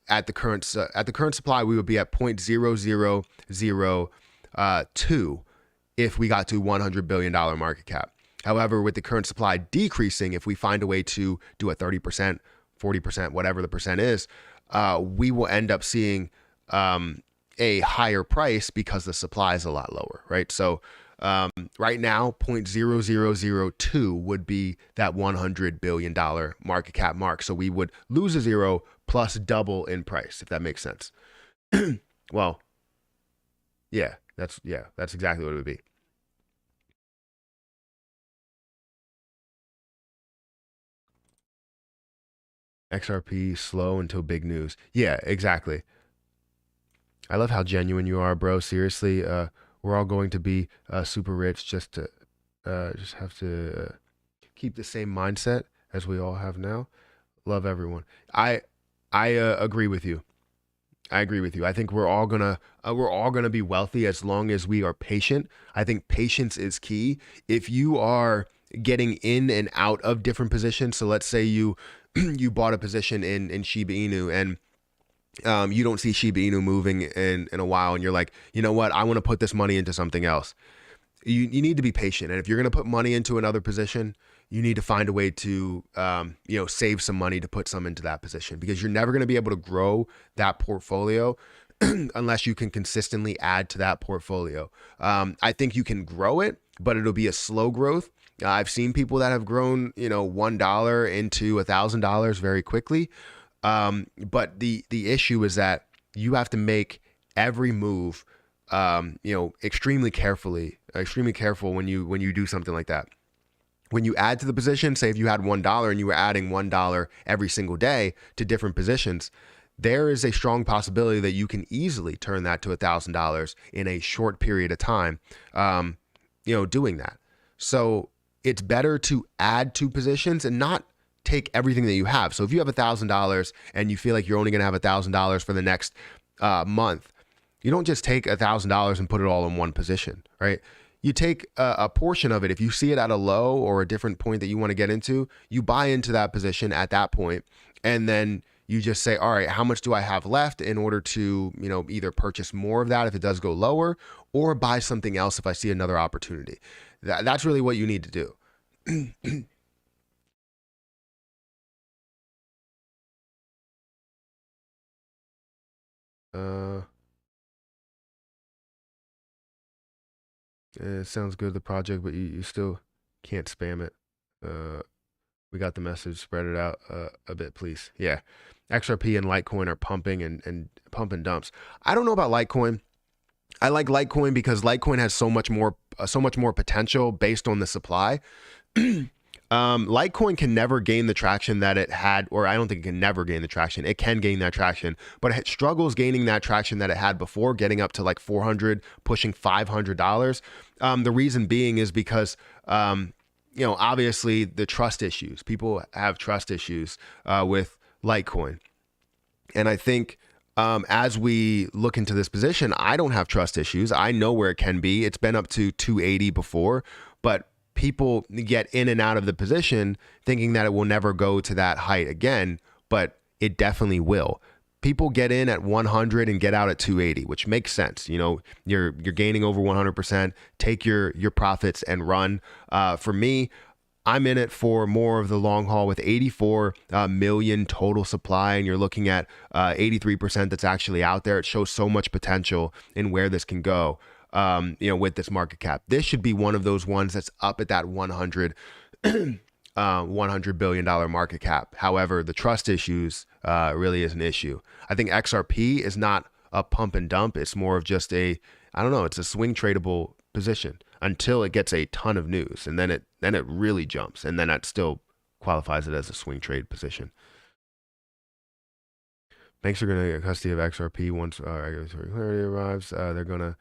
At the current supply, we would be at 0.0002 if we got to $100 billion market cap. However, with the current supply decreasing, if we find a way to do a 30%, 40%, whatever the percent is, we will end up seeing a higher price because the supply is a lot lower, right? So right now, 0.0002 would be that $100 billion market cap mark. So we would lose a zero plus double in price, if that makes sense. Well, that's exactly what it would be. XRP slow until big news. Yeah, exactly. I love how genuine you are, bro. Seriously, we're all going to be super rich. Just have to keep the same mindset as we all have now. Love everyone. I agree with you. I agree with you. I think we're all gonna be wealthy as long as we are patient. I think patience is key. If you are getting in and out of different positions, so let's say you you bought a position in Shiba Inu and you don't see Shiba Inu moving in a while, and you're like, you know what, I want to put this money into something else. You need to be patient, and if you're going to put money into another position, you need to find a way to save some money to put some into that position, because you're never going to be able to grow that portfolio unless you can consistently add to that portfolio. I think you can grow it, but it'll be a slow growth. I've seen people that have grown, $1 into $1,000 very quickly. But the issue is that you have to make every move, extremely careful when you do something like that. When you add to the position, say if you had $1 and you were adding $1 every single day to different positions, there is a strong possibility that you can easily turn that to $1,000 in a short period of time, doing that. So it's better to add to positions and not take everything that you have. So if you have $1,000 and you feel like you're only going to have $1,000 for the next month, you don't just take $1,000 and put it all in one position, right? You take a portion of it. If you see it at a low or a different point that you want to get into, you buy into that position at that point, and then you just say, all right, how much do I have left in order to, either purchase more of that if it does go lower, or buy something else if I see another opportunity. That's really what you need to do. It sounds good, the project, but you still can't spam it. We got the message. Spread it out a bit, please. Yeah. XRP and Litecoin are pumping and pump and dumps. I don't know about Litecoin. I like Litecoin because Litecoin has so much more potential based on the supply. Litecoin can never gain the traction that it had, or I don't think it can never gain the traction. It can gain that traction, but it struggles gaining that traction that it had before, getting up to like 400, pushing $500. The reason being is because, obviously the trust issues. People have trust issues with Litecoin. And I think As we look into this position, I don't have trust issues. I know where it can be. It's been up to 280 before, but people get in and out of the position thinking that it will never go to that height again, but it definitely will. People get in at 100 and get out at 280, which makes sense. You know, you're gaining over 100%. Take your profits and run. For me, I'm in it for more of the long haul with 84 million total supply, and you're looking at 83% that's actually out there. It shows so much potential in where this can go. With this market cap, this should be one of those ones that's up at that 100 billion dollar market cap. However, the trust issues really is an issue. I think XRP is not a pump and dump. It's more of just it's a swing tradable position until it gets a ton of news, and then it really jumps, and then that still qualifies it as a swing trade position. Banks are going to get custody of XRP once regulatory clarity arrives. They're going to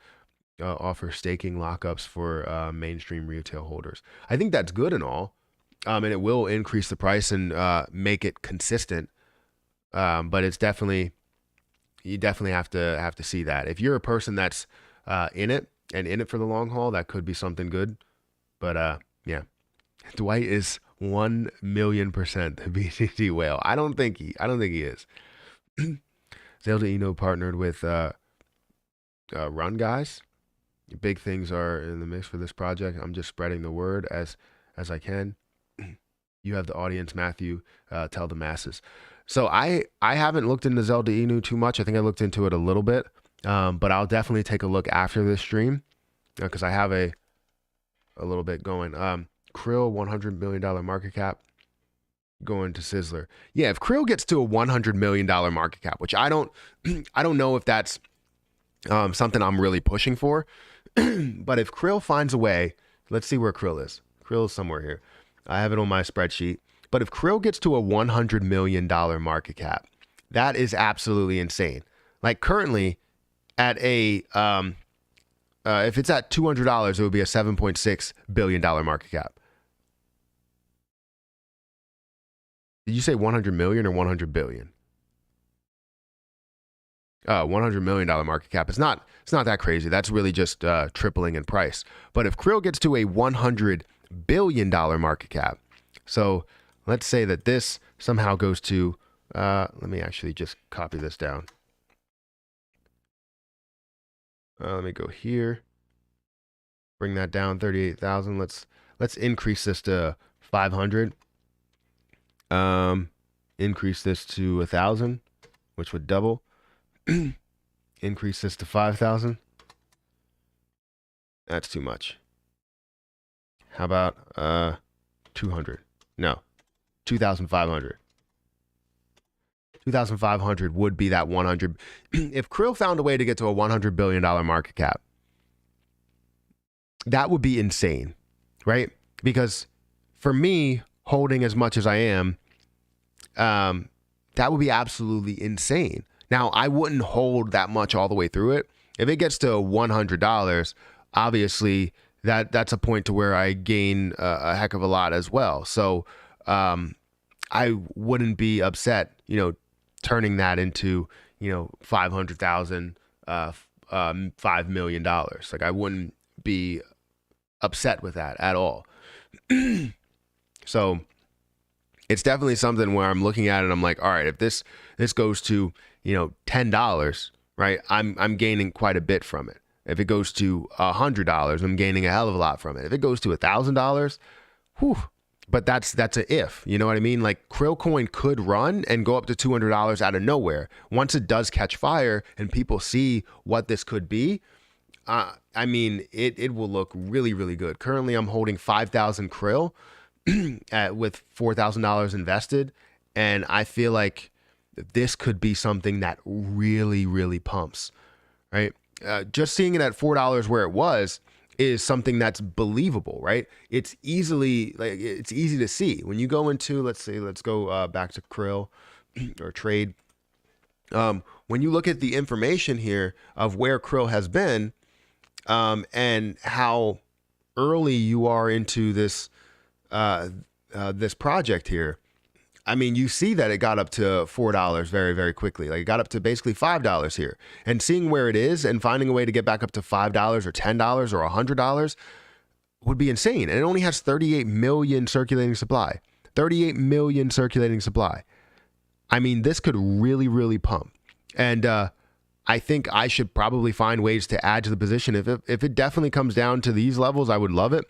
offer staking lockups for mainstream retail holders. I think that's good and all, and it will increase the price and make it consistent. But it's you definitely have to see that. If you're a person that's in it for the long haul, that could be something good. But yeah, Dwight is 1,000,000% the BTC whale. I don't think he is. Zelda Eno partnered with Run Guys. Big things are in the mix for this project. I'm just spreading the word as I can. You have the audience, Matthew. Tell the masses. So I haven't looked into Zelda Inu too much. I think I looked into it a little bit, but I'll definitely take a look after this stream because I have a little bit going. Krill, $100 million market cap, going to Sizzler. Yeah, if Krill gets to a $100 million market cap, which I don't know if that's something I'm really pushing for, but if Krill finds a way, let's see where Krill is. Krill is somewhere here. I have it on my spreadsheet. But if Krill gets to a $100 million market cap, that is absolutely insane. Like currently at if it's at $200, it would be a $7.6 billion market cap. Did you say 100 million or 100 billion? $100 million market cap. It's not that crazy. That's really just tripling in price. But if Krill gets to a $100 billion market cap, so let's say that this somehow goes to, let me actually just copy this down. Let me go here, bring that down 38,000. Let's increase this to 500. Increase this to 1,000, which would double. Increase this to 5,000. That's too much. How about 200? No, 2,500. 2,500 would be that 100. If Krill found a way to get to a $100 billion market cap, that would be insane, right? Because for me, holding as much as I am, that would be absolutely insane. Now, I wouldn't hold that much all the way through it. If it gets to $100, obviously that's a point to where I gain a heck of a lot as well. So I wouldn't be upset, turning that into, 500,000, $5 million. Like I wouldn't be upset with that at all. So it's definitely something where I'm looking at it and I'm like, all right, if this goes to, $10, right? I'm gaining quite a bit from it. If it goes to $100, I'm gaining a hell of a lot from it. If it goes to $1,000, whew. But that's a if, you know what I mean? Like Krill coin could run and go up to $200 out of nowhere. Once it does catch fire and people see what this could be, I mean, it will look really, really good. Currently, I'm holding 5,000 Krill with $4,000 invested. And I feel like this could be something that really, really pumps, right? Just seeing it at $4 where it was is something that's believable, right? It's easy to see when you go into, let's go back to Krill or trade. When you look at the information here of where Krill has been, and how early you are into this, this project here, I mean, you see that it got up to $4 very, very quickly. Like it got up to basically $5 here. And seeing where it is and finding a way to get back up to $5 or $10 or $100 would be insane. And it only has 38 million circulating supply. 38 million circulating supply. I mean, this could really, really pump. And I think I should probably find ways to add to the position. If it definitely comes down to these levels, I would love it.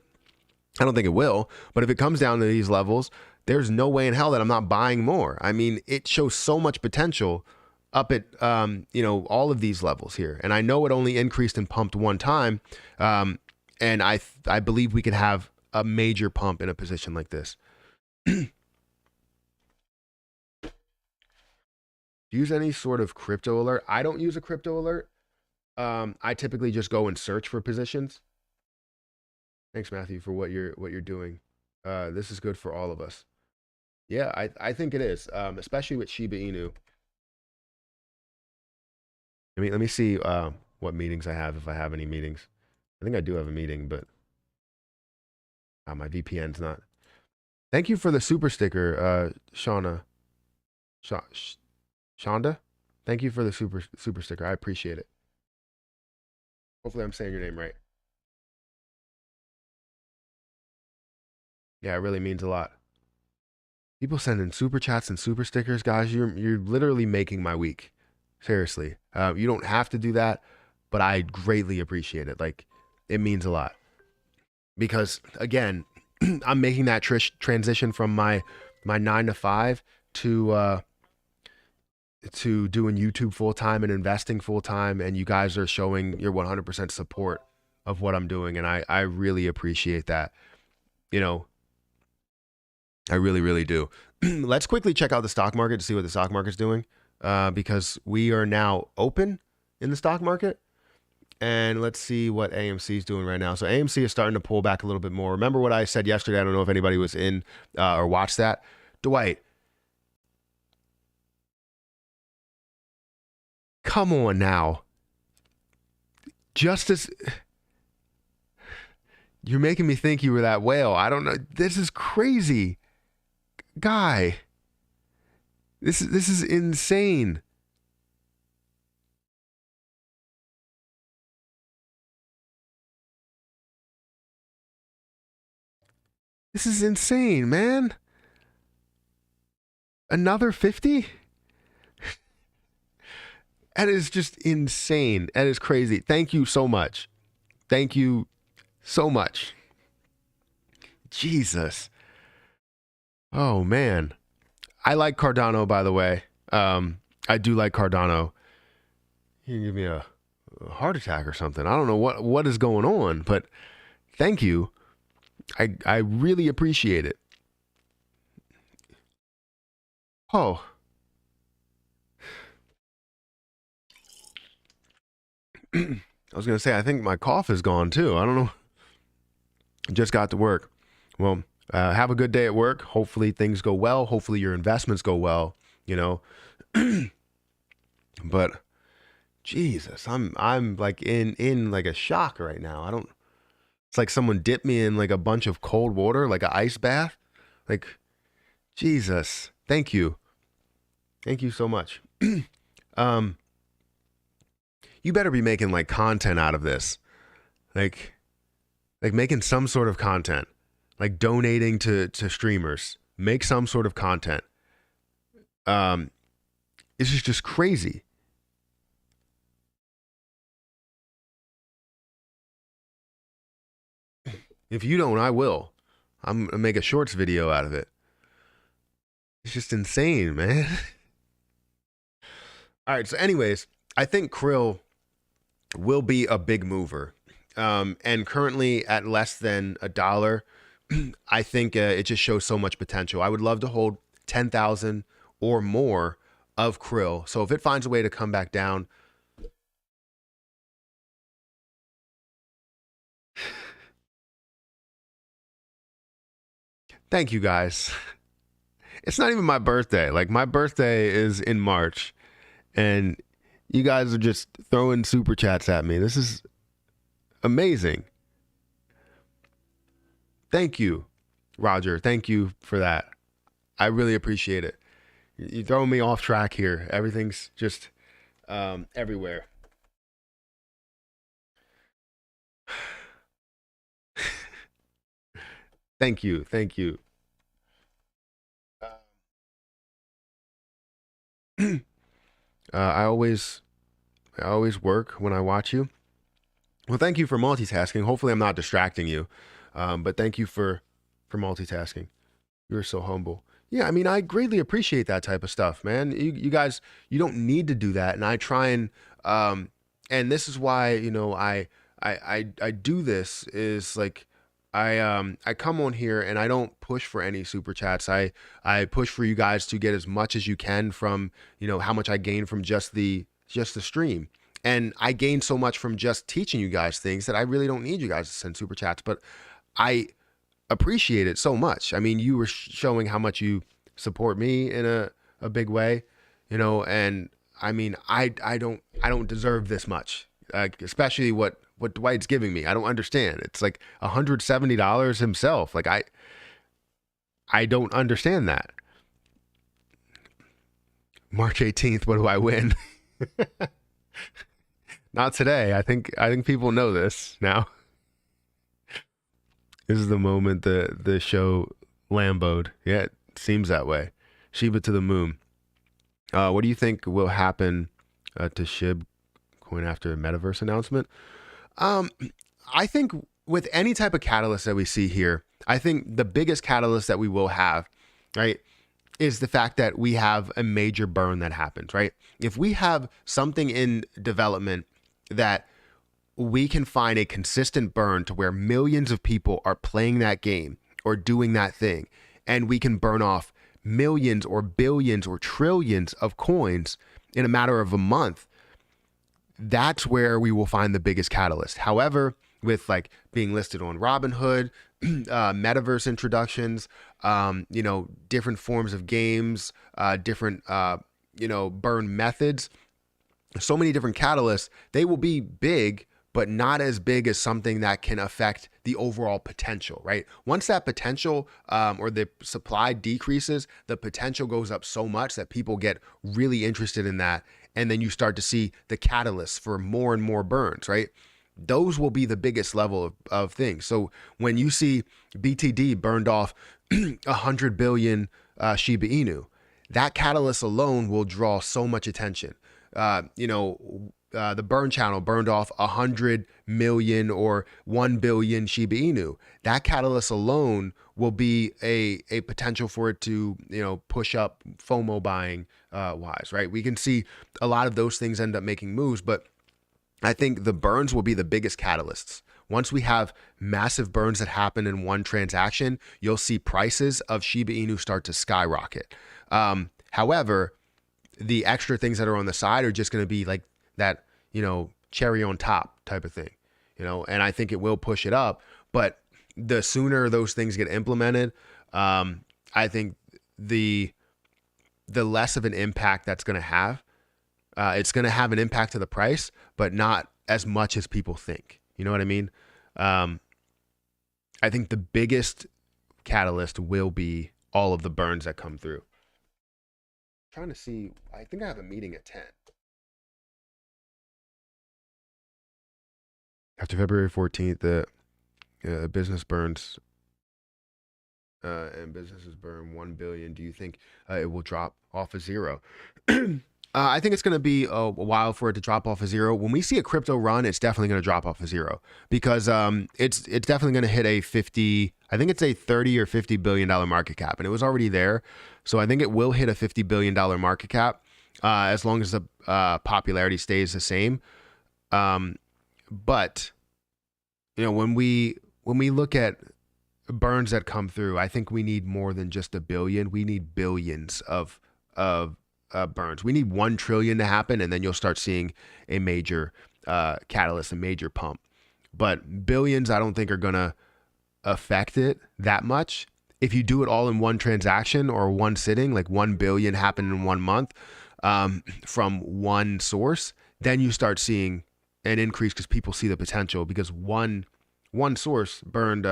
I don't think it will, but if it comes down to these levels, there's no way in hell that I'm not buying more. I mean, it shows so much potential up at, all of these levels here. And I know it only increased and pumped one time. And I believe we could have a major pump in a position like this. Use any sort of crypto alert. I don't use a crypto alert. I typically just go and search for positions. Thanks, Matthew, for what you're doing. This is good for all of us. Yeah, I think it is, especially with Shiba Inu. Let me see what meetings I have, if I have any meetings. I think I do have a meeting, but my VPN's not. Thank you for the super sticker, Shonda. Thank you for the super sticker. I appreciate it. Hopefully I'm saying your name right. Yeah, it really means a lot. People sending super chats and super stickers, guys. You're literally making my week. Seriously. You don't have to do that, but I greatly appreciate it. Like, it means a lot. Because again, I'm making that transition from my 9 to 5 to doing YouTube full time and investing full time, and you guys are showing your 100% support of what I'm doing, and I really appreciate that. I really, really do. Let's quickly check out the stock market to see what the stock market's doing, because we are now open in the stock market. And let's see what AMC is doing right now. So AMC is starting to pull back a little bit more. Remember what I said yesterday? I don't know if anybody was in or watched that. Dwight, come on now. Justice, you're making me think you were that whale. I don't know. This is crazy. Guy, this is insane. This is insane, man. Another 50? That is just insane. That is crazy. Thank you so much. Thank you so much. Jesus. Oh, man. I like Cardano, by the way. I do like Cardano. You can give me a heart attack or something. I don't know what is going on, but thank you. I really appreciate it. Oh. I was going to say, I think my cough is gone too. I don't know. Just got to work. Well, have a good day at work. Hopefully things go well. Hopefully your investments go well, But Jesus, I'm like in like a shock right now. It's like someone dipped me in like a bunch of cold water, like an ice bath. Like, Jesus. Thank you. Thank you so much. You better be making like content out of this. Like making some sort of content. Like donating to streamers. Make some sort of content. This is just crazy. If you don't, I will. I'm gonna make a shorts video out of it. It's just insane, man. All right. So, anyways, I think Krill will be a big mover, and currently at less than $1. I think it just shows so much potential. I would love to hold 10,000 or more of Krill. So if it finds a way to come back down. Thank you guys. It's not even my birthday. Like my birthday is in March and you guys are just throwing super chats at me. This is amazing. Thank you, Roger. Thank you for that. I really appreciate it. You're throwing me off track here. Everything's just everywhere. Thank you. Thank you. I always work when I watch you. Well, thank you for multitasking. Hopefully, I'm not distracting you, but thank you for multitasking. You're so humble. Yeah, I mean, I greatly appreciate that type of stuff, man. You guys, you don't need to do that, and I try um, and this is why I do this is like I come on here and I don't push for any super chats. I push for you guys to get as much as you can from how much I gain from just the stream. And I gain so much from just teaching you guys things that I really don't need you guys to send super chats. But I appreciate it so much. I mean, you were showing how much you support me in a big way, and I mean, I don't deserve this much, especially what Dwight's giving me. I don't understand. It's like $170 himself. Like I don't understand that. March 18th, what do I win? Not today. I think people know this now. This is the moment the show Lamboed. Yeah, it seems that way. Shiba to the moon. What do you think will happen to SHIB coin after a metaverse announcement? Um, I think with any type of catalyst that we see here, I think the biggest catalyst that we will have, right, is the fact that we have a major burn that happens, right? If we have something in development that we can find a consistent burn to where millions of people are playing that game or doing that thing, and we can burn off millions or billions or trillions of coins in a matter of a month, that's where we will find the biggest catalyst. However, with like being listed on Robinhood, metaverse introductions, different forms of games, different, burn methods, so many different catalysts, they will be big, but not as big as something that can affect the overall potential, right? Once that potential or the supply decreases, the potential goes up so much that people get really interested in that. And then you start to see the catalysts for more and more burns, right? Those will be the biggest level of things. So when you see BTD burned off 100 billion Shiba Inu, that catalyst alone will draw so much attention. The burn channel burned off 100 million or 1 billion Shiba Inu. That catalyst alone will be a potential for it to, push up FOMO buying wise, right? We can see a lot of those things end up making moves, but I think the burns will be the biggest catalysts. Once we have massive burns that happen in one transaction, you'll see prices of Shiba Inu start to skyrocket. However, the extra things that are on the side are just going to be like that, cherry on top type of thing, and I think it will push it up. But the sooner those things get implemented, I think the less of an impact that's going to have. It's going to have an impact to the price, but not as much as people think. You know what I mean? I think the biggest catalyst will be all of the burns that come through. Trying to see, I think I have a meeting at 10. After February 14th, the business burns and businesses burn 1 billion. Do you think it will drop off of zero? I think it's going to be a while for it to drop off of zero. When we see a crypto run, it's definitely going to drop off of zero because it's definitely going to hit a 50. I think it's a 30 or $50 billion market cap, and it was already there. So I think it will hit a $50 billion market cap as long as the popularity stays the same. But when we look at burns that come through, I think we need more than just a billion. We need billions of burns. We need 1 trillion to happen, and then you'll start seeing a major catalyst, a major pump. But billions, I don't think are gonna affect it that much. If you do it all in one transaction or one sitting, like 1 billion happen in 1 month from one source, then you start seeing an increase because people see the potential because one source burned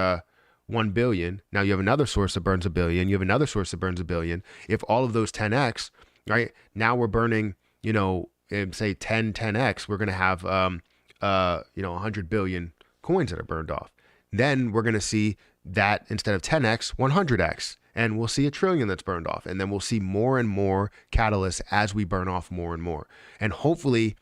1 billion. Now you have another source that burns a billion. You have another source that burns a billion. If all of those 10x, right? Now we're burning, say 10x, we're going to have, 100 billion coins that are burned off. Then we're going to see that instead of 10x, 100x. And we'll see 1 trillion that's burned off. And then we'll see more and more catalysts as we burn off more and more. And hopefully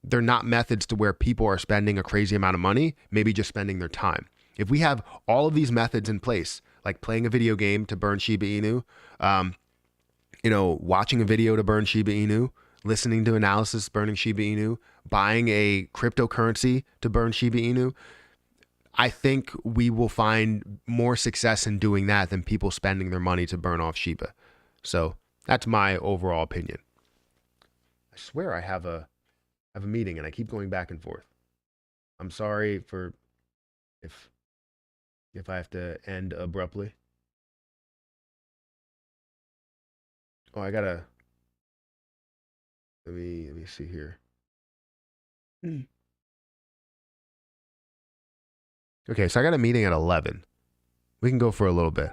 they're not methods to where people are spending a crazy amount of money, maybe just spending their time. If we have all of these methods in place, like playing a video game to burn Shiba Inu, watching a video to burn Shiba Inu, listening to analysis burning Shiba Inu, buying a cryptocurrency to burn Shiba Inu, I think we will find more success in doing that than people spending their money to burn off Shiba. So that's my overall opinion. I swear I have a meeting and I keep going back and forth. I'm sorry for if I have to end abruptly. Oh, I gotta, let me see here. Okay, so I got a meeting at 11. We can go for a little bit.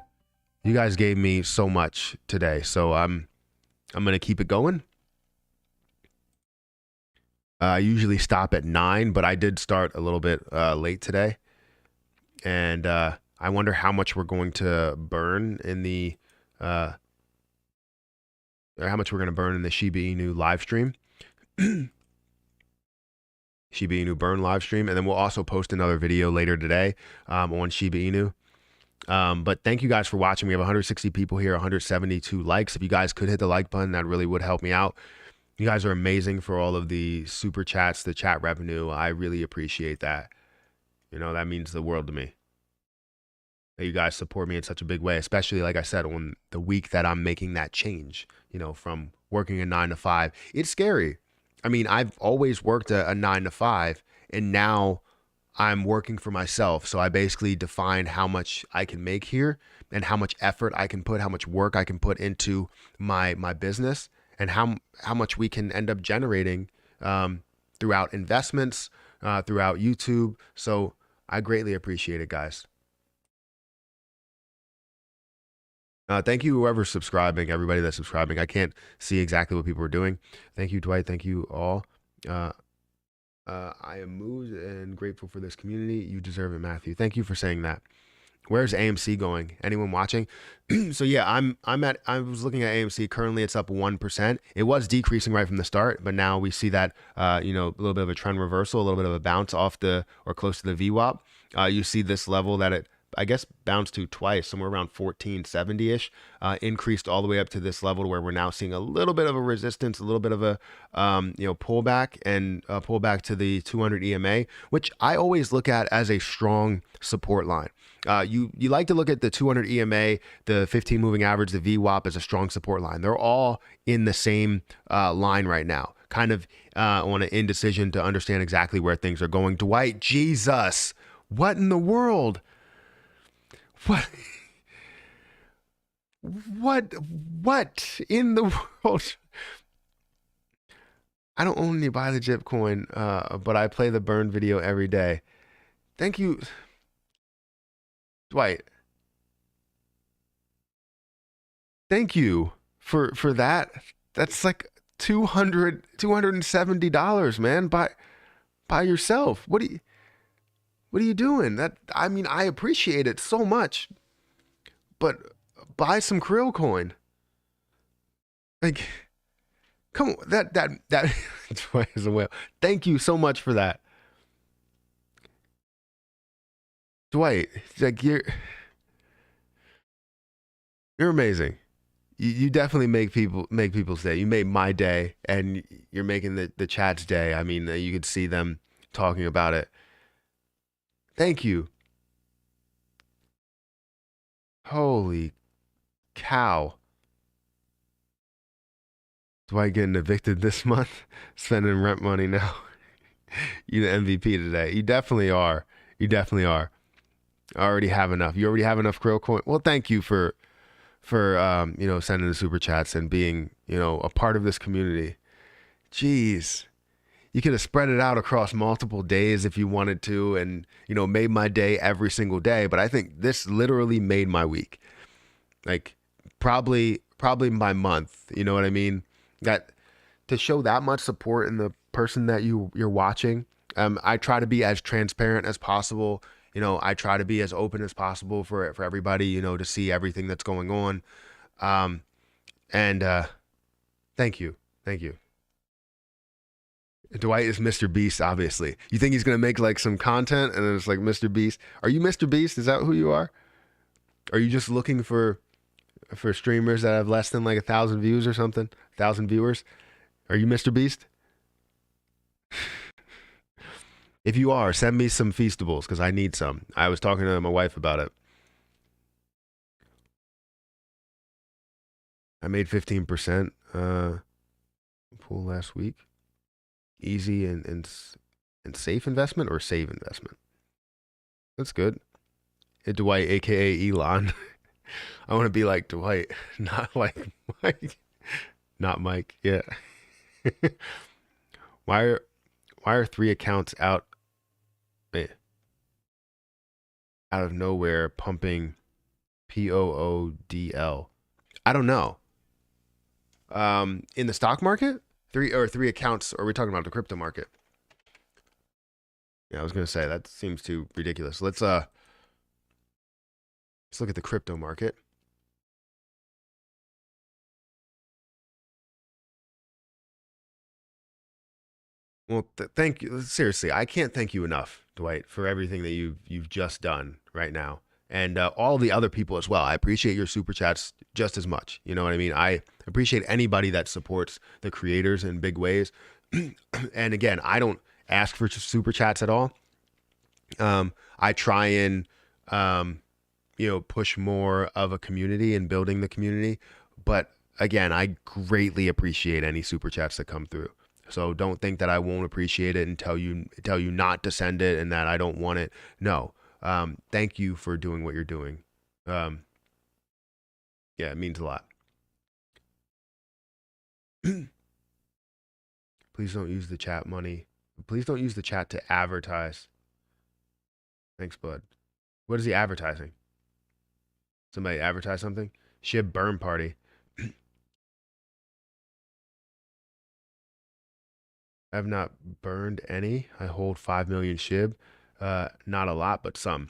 You guys gave me so much today, so I'm gonna keep it going. I usually stop at 9, but I did start a little bit late today. And I wonder how much we're going to burn in the or how much we're going to burn in the Shiba Inu live stream. Shiba Inu burn live stream. And then we'll also post another video later today on Shiba Inu. But thank you guys for watching. We have 160 people here, 172 likes. If you guys could hit the like button, that really would help me out. You guys are amazing for all of the super chats, the chat revenue. I really appreciate that. That means the world to me. That you guys support me in such a big way, especially, like I said, on the week that I'm making that change, from working a 9 to 5. It's scary. I mean, I've always worked a 9 to 5, and now I'm working for myself. So I basically define how much I can make here and how much effort I can put, how much work I can put into my business, and how much we can end up generating throughout investments, throughout YouTube. So I greatly appreciate it, guys. Thank you, whoever's subscribing, everybody that's subscribing. I can't see exactly what people are doing. Thank you, Dwight. Thank you all. I am moved and grateful for this community. You deserve it, Matthew. Thank you for saying that. Where's AMC going? Anyone watching? So yeah, I was looking at AMC. Currently it's up 1%. It was decreasing right from the start, but now we see that, a little bit of a trend reversal, a little bit of a bounce off or close to the VWAP. You see this level that it, I guess, bounced to twice, somewhere around 1470-ish, increased all the way up to this level where we're now seeing a little bit of a resistance, a little bit of a, pullback, and pullback to the 200 EMA, which I always look at as a strong support line. You like to look at the 200 EMA, the 15 moving average, the VWAP as a strong support line. They're all in the same line right now, kind of on an indecision to understand exactly where things are going. Dwight, Jesus, what in the world? What in the world? I don't only buy the JIP coin, but I play the burn video every day. Thank you, Dwight. Thank you for that. That's like $270, man, by yourself. What are you doing? I appreciate it so much, but buy some Krill coin. Like, come on, that Dwight is a whale. Thank you so much for that, Dwight. Like, you're amazing. You definitely make people's day. You made my day, and you're making the chat's day. I mean, you could see them talking about it. Thank you. Holy cow. Dwight getting evicted this month? Spending rent money now. You the MVP today. You definitely are. You definitely are. I already have enough. You already have enough Krill coin. Well, thank you for sending the super chats and being, a part of this community. Jeez. you could have spread it out across multiple days if you wanted to, and made my day every single day. But I think this literally made my week. Like probably my month. You know what I mean? That to show that much support in the person that you're watching. I try to be as transparent as possible. I try to be as open as possible for everybody. To see everything that's going on. Um, and thank you, thank you. Dwight is Mr. Beast, obviously. You think he's gonna make like some content, and then it's like Mr. Beast. Are you Mr. Beast? Is that who you are? Are you just looking for streamers that have less than like 1,000 views or something? 1,000 viewers? Are you Mr. Beast? If you are, send me some Feastables because I need some. I was talking to my wife about it. I made 15% pool last week. Easy and safe investment or save investment. That's good. Hey, Dwight, aka Elon. I want to be like Dwight, not like Mike. Not Mike. Yeah. why are why are three accounts eh, out of nowhere pumping POODL? I don't know. In the stock market, three accounts. Or are we talking about the crypto market? Yeah, I was gonna say that seems too ridiculous. Let's look at the crypto market. Well, thank you. Seriously, I can't thank you enough, Dwight, for everything that you've just done right now, and all the other people as well. I appreciate your super chats just as much. You know what I mean? I appreciate anybody that supports the creators in big ways. And again, I don't ask for super chats at all. I try and push more of a community and building the community. But again, I greatly appreciate any super chats that come through. So don't think that I won't appreciate it and tell you not to send it and that I don't want it. No. Thank you for doing what you're doing. Um, yeah, it means a lot. Please don't use the chat money. Please don't use the chat to advertise. Thanks, bud. What is he advertising? Somebody advertise something? Shib burn party. I have not burned any. I hold 5 million SHIB. Not a lot, but some.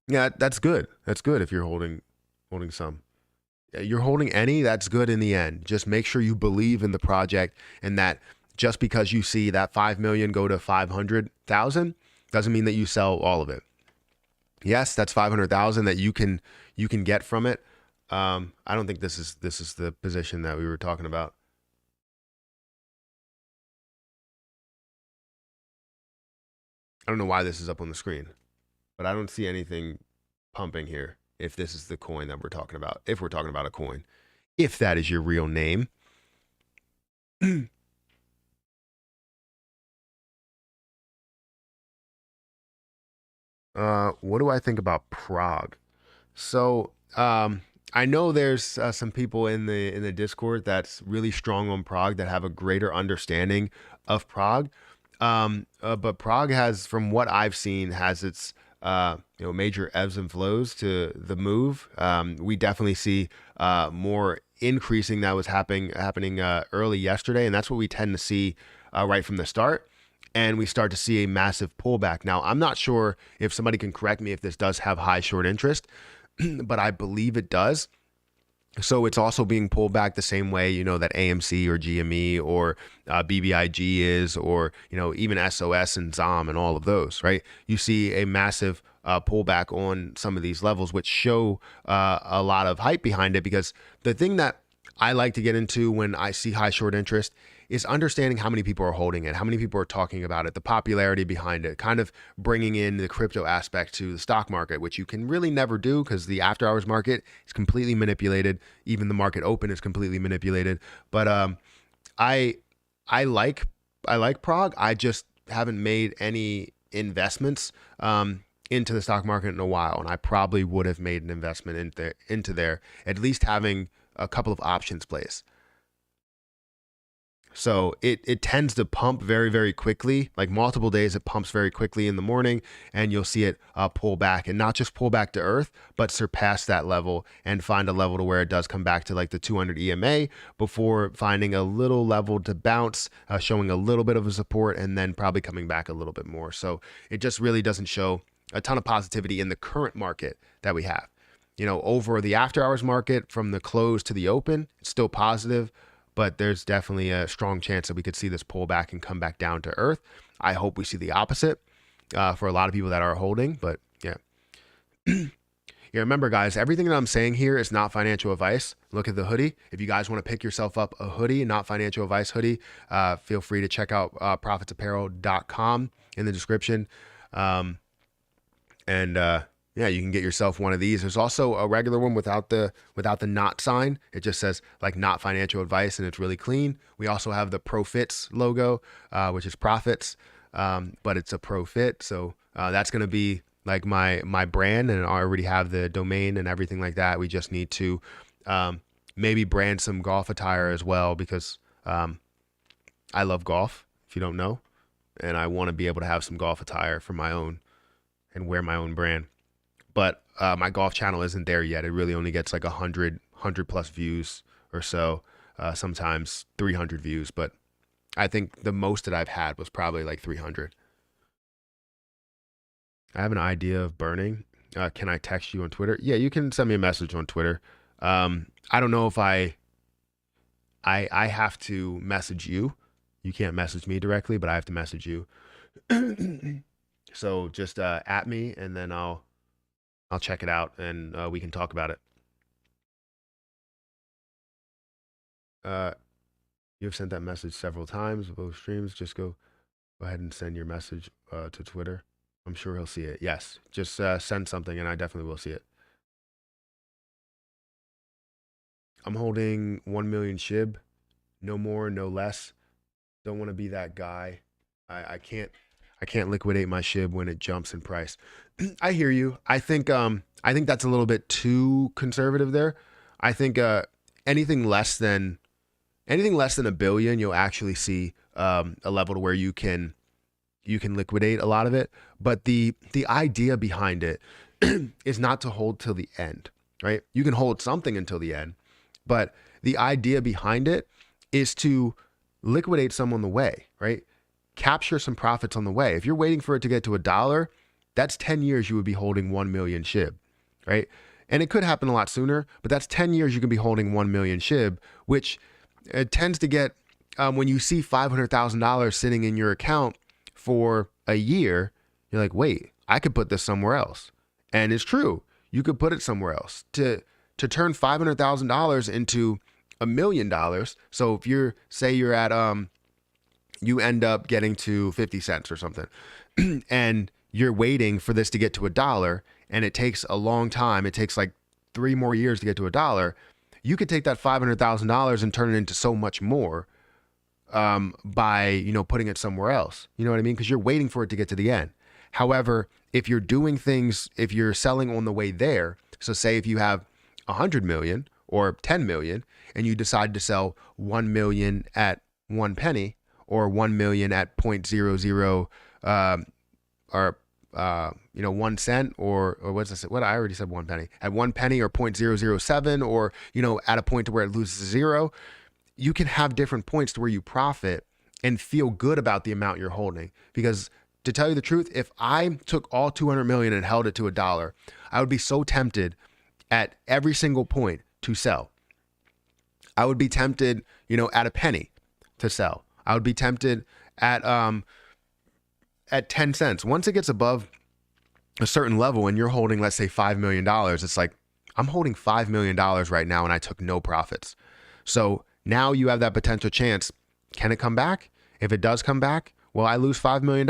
Yeah, that's good. That's good if you're holding some. You're holding any, that's good in the end. Just make sure you believe in the project and that just because you see that 5 million go to 500,000 doesn't mean that you sell all of it. Yes, that's 500,000 that you can get from it. I don't think this is the position that we were talking about. I don't know why this is up on the screen, but I don't see anything pumping here. If this is the coin that we're talking about, if we're talking about a coin, if that is your real name. What do I think about Prague? So, I know there's some people in the Discord that's really strong on Prague that have a greater understanding of Prague. But Prague has, from what I've seen, has its major ebbs and flows to the move. We definitely see more increasing that was happening early yesterday, and that's what we tend to see right from the start. And we start to see a massive pullback. Now, I'm not sure if somebody can correct me if this does have high short interest, but I believe it does. So it's also being pulled back the same way, that AMC or GME or BBIG is, or, even SOS and ZOM and all of those, right? You see a massive pullback on some of these levels, which show a lot of hype behind it. Because the thing that I like to get into when I see high short interest is understanding how many people are holding it, how many people are talking about it, the popularity behind it, kind of bringing in the crypto aspect to the stock market, which you can really never do because the after hours market is completely manipulated. Even the market open is completely manipulated. But I I like Prague. I just haven't made any investments into the stock market in a while, and I probably would have made an investment into there, at least having a couple of options placed. So it tends to pump very, very quickly, like multiple days. It pumps very quickly in the morning, and you'll see it pull back, and not just pull back to earth, but surpass that level and find a level to where it does come back to like the 200 EMA before finding a little level to bounce, showing a little bit of a support, and then probably coming back a little bit more. So it just really doesn't show a ton of positivity in the current market that we have. Over the after hours market from the close to the open, it's still positive, but there's definitely a strong chance that we could see this pull back and come back down to earth. I hope we see the opposite for a lot of people that are holding, but yeah. Yeah, remember guys, everything that I'm saying here is not financial advice. Look at the hoodie. If you guys want to pick yourself up a hoodie, not financial advice hoodie, feel free to check out profitsapparel.com in the description. Yeah, you can get yourself one of these. There's also a regular one without the not sign. It just says like not financial advice, and it's really clean. We also have the Profits logo, which is profits, but it's a Profit. So that's going to be like my brand, and I already have the domain and everything like that. We just need to maybe brand some golf attire as well, because I love golf, if you don't know, and I want to be able to have some golf attire for my own and wear my own brand. But my golf channel isn't there yet. It really only gets like 100 plus views or so, sometimes 300 views. But I think the most that I've had was probably like 300. I have an idea of burning. Can I text you on Twitter? Yeah, you can send me a message on Twitter. I don't know if I have to message you. You can't message me directly, but I have to message you. So just at me, and then I'll check it out, and we can talk about it. You have sent that message several times, both streams. Just go ahead and send your message to Twitter. I'm sure he'll see it. Yes, just send something, and I definitely will see it. I'm holding 1 million SHIB, no more, no less. Don't want to be that guy. I can't liquidate my SHIB when it jumps in price. I hear you. I think that's a little bit too conservative there. I think anything less than $1 billion, you'll actually see a level to where you can liquidate a lot of it. But the idea behind it is not to hold till the end, right? You can hold something until the end, but the idea behind it is to liquidate some on the way, right? Capture some profits on the way. If you're waiting for it to get to $1, that's 10 years you would be holding 1 million SHIB, right? And it could happen a lot sooner, but that's 10 years you can be holding 1 million SHIB, which it tends to get, when you see $500,000 sitting in your account for a year, you're like, wait, I could put this somewhere else. And it's true. You could put it somewhere else. To turn $500,000 into $1 million. So if you're at, you end up getting to 50 cents or something, and you're waiting for this to get to $1, and it takes a long time. It takes like 3 more years to get to $1. You could take that $500,000 and turn it into so much more by putting it somewhere else. You know what I mean? Because you're waiting for it to get to the end. However, if you're doing things, if you're selling on the way there, so say if you have 100 million or 10 million, and you decide to sell 1 million at 1 penny, or 1 million at 0.00 or 1 cent, or what's this? What I already said, 1 penny, at 1 penny or 0.007, or at a point to where it loses 0. You can have different points to where you profit and feel good about the amount you're holding. Because to tell you the truth, if I took all 200 million and held it to $1, I would be so tempted at every single point to sell. I would be tempted, at a penny to sell. I would be tempted at 10 cents. Once it gets above a certain level and you're holding, let's say $5 million, it's like, I'm holding $5 million right now and I took no profits. So now you have that potential chance. Can it come back? If it does come back, well, I lose $5 million.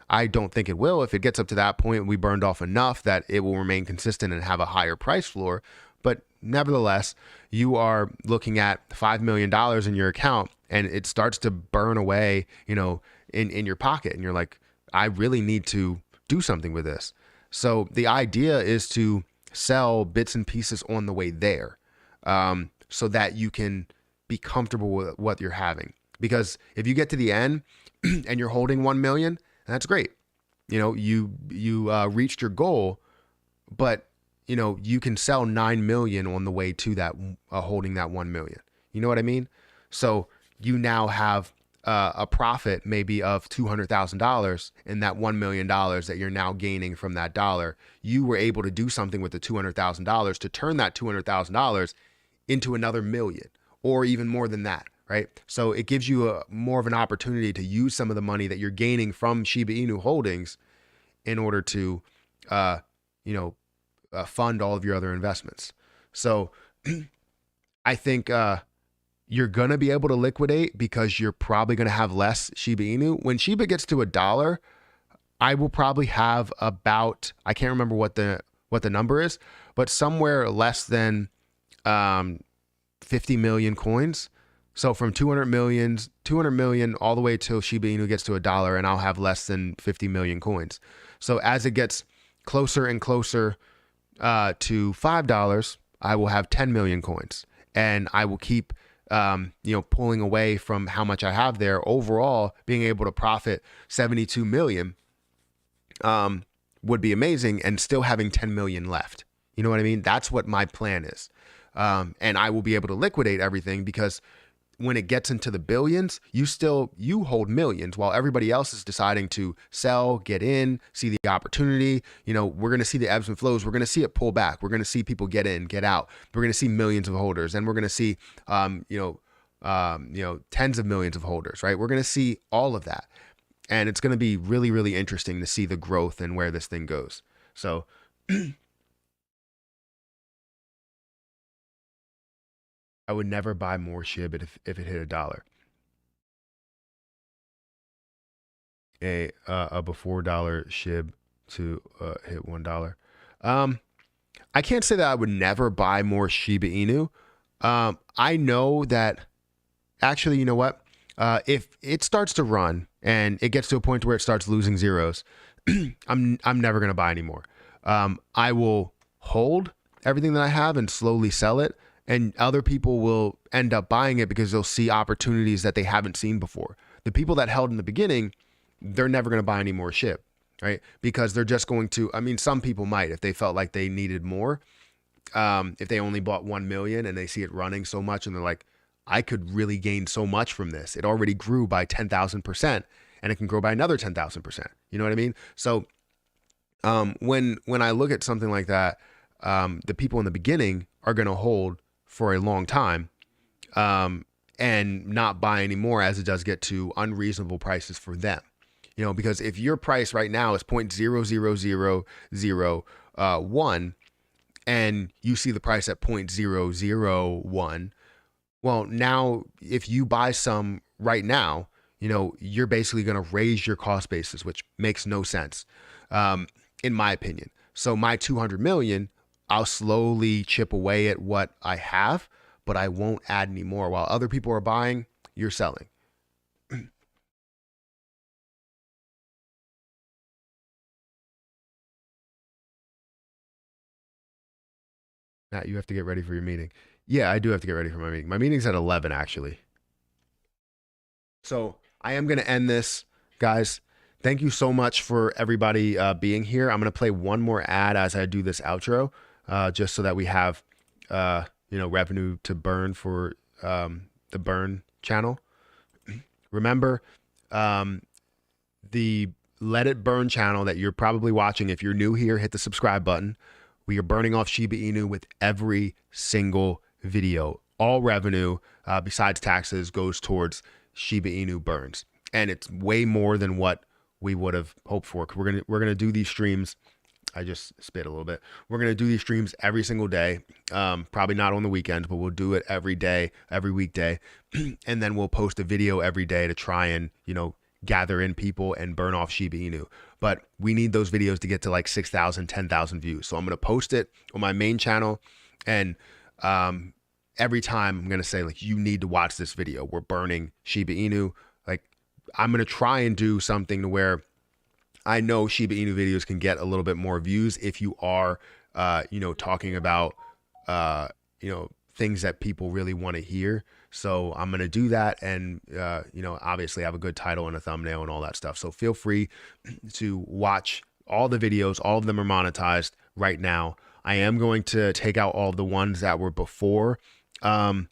I don't think it will. If it gets up to that point, we burned off enough that it will remain consistent and have a higher price floor. But nevertheless, you are looking at $5 million in your account, and it starts to burn away, in your pocket. And you're like, I really need to do something with this. So the idea is to sell bits and pieces on the way there, so that you can be comfortable with what you're having. because if you get to the end and you're holding 1 million, that's great. You reached your goal, but you can sell 9 million on the way to that, holding that 1 million. You know what I mean? So you now have a profit maybe of $200,000 in that $1 million that you're now gaining from that dollar. You were able to do something with the $200,000 to turn that $200,000 into another million, or even more than that, right? So it gives you more of an opportunity to use some of the money that you're gaining from Shiba Inu holdings in order to, fund all of your other investments. So I think you're going to be able to liquidate because you're probably going to have less Shiba Inu. When Shiba gets to $1, I will probably have about, I can't remember what the number is, but somewhere less than 50 million coins. So from 200 million all the way till Shiba Inu gets to $1, and I'll have less than 50 million coins. So as it gets closer and closer to $5, I will have 10 million coins, and I will keep pulling away from how much I have there. Overall, being able to profit 72 million would be amazing, and still having 10 million left. You know what I mean? That's what my plan is. And I will be able to liquidate everything, because when it gets into the billions, you hold millions, while everybody else is deciding to sell, get in, see the opportunity. We're going to see the ebbs and flows. We're going to see it pull back. We're going to see people get in, get out. We're going to see millions of holders, and we're going to see, tens of millions of holders, right? We're going to see all of that. And it's going to be really, really interesting to see the growth and where this thing goes. So I would never buy more SHIB if it hit $1. A before dollar SHIB to hit $1. I can't say that I would never buy more Shiba Inu. I know that actually, you know what? If it starts to run and it gets to a point where it starts losing zeros, I'm never gonna buy anymore. I will hold everything that I have and slowly sell it. And other people will end up buying it because they'll see opportunities that they haven't seen before. The people that held in the beginning, they're never going to buy any more SHIB, right? Because they're just going to, some people might, if they felt like they needed more, if they only bought 1 million and they see it running so much and they're like, I could really gain so much from this. It already grew by 10,000% and it can grow by another 10,000%. You know what I mean? So when I look at something like that, the people in the beginning are going to hold for a long time, and not buy anymore as it does get to unreasonable prices for them. Because if your price right now is 0.00001 and you see the price at 0.001, well, now if you buy some right now, you're basically going to raise your cost basis, which makes no sense, in my opinion. So my 200 million, I'll slowly chip away at what I have, but I won't add any more. While other people are buying, you're selling. Matt, you have to get ready for your meeting. Yeah, I do have to get ready for my meeting. My meeting's at 11, actually. So I am going to end this, guys. Thank you so much for everybody being here. I'm going to play one more ad as I do this outro, just so that we have, revenue to burn for the burn channel. Remember, the Let It Burn channel that you're probably watching. If you're new here, hit the subscribe button. We are burning off Shiba Inu with every single video. All revenue, besides taxes, goes towards Shiba Inu burns. And it's way more than what we would have hoped for. We're gonna do these streams. I just spit a little bit. We're gonna do these streams every single day. Probably not on the weekends, but we'll do it every day, every weekday, and then we'll post a video every day to try and gather in people and burn off Shiba Inu. But we need those videos to get to like 6,000, 10,000 views. So I'm gonna post it on my main channel, and every time I'm gonna say like, you need to watch this video. We're burning Shiba Inu. Like, I'm gonna try and do something to where I know Shiba Inu videos can get a little bit more views if you are, talking about, things that people really want to hear. So I'm going to do that. And, obviously I have a good title and a thumbnail and all that stuff. So feel free to watch all the videos. All of them are monetized right now. I am going to take out all of the ones that were before the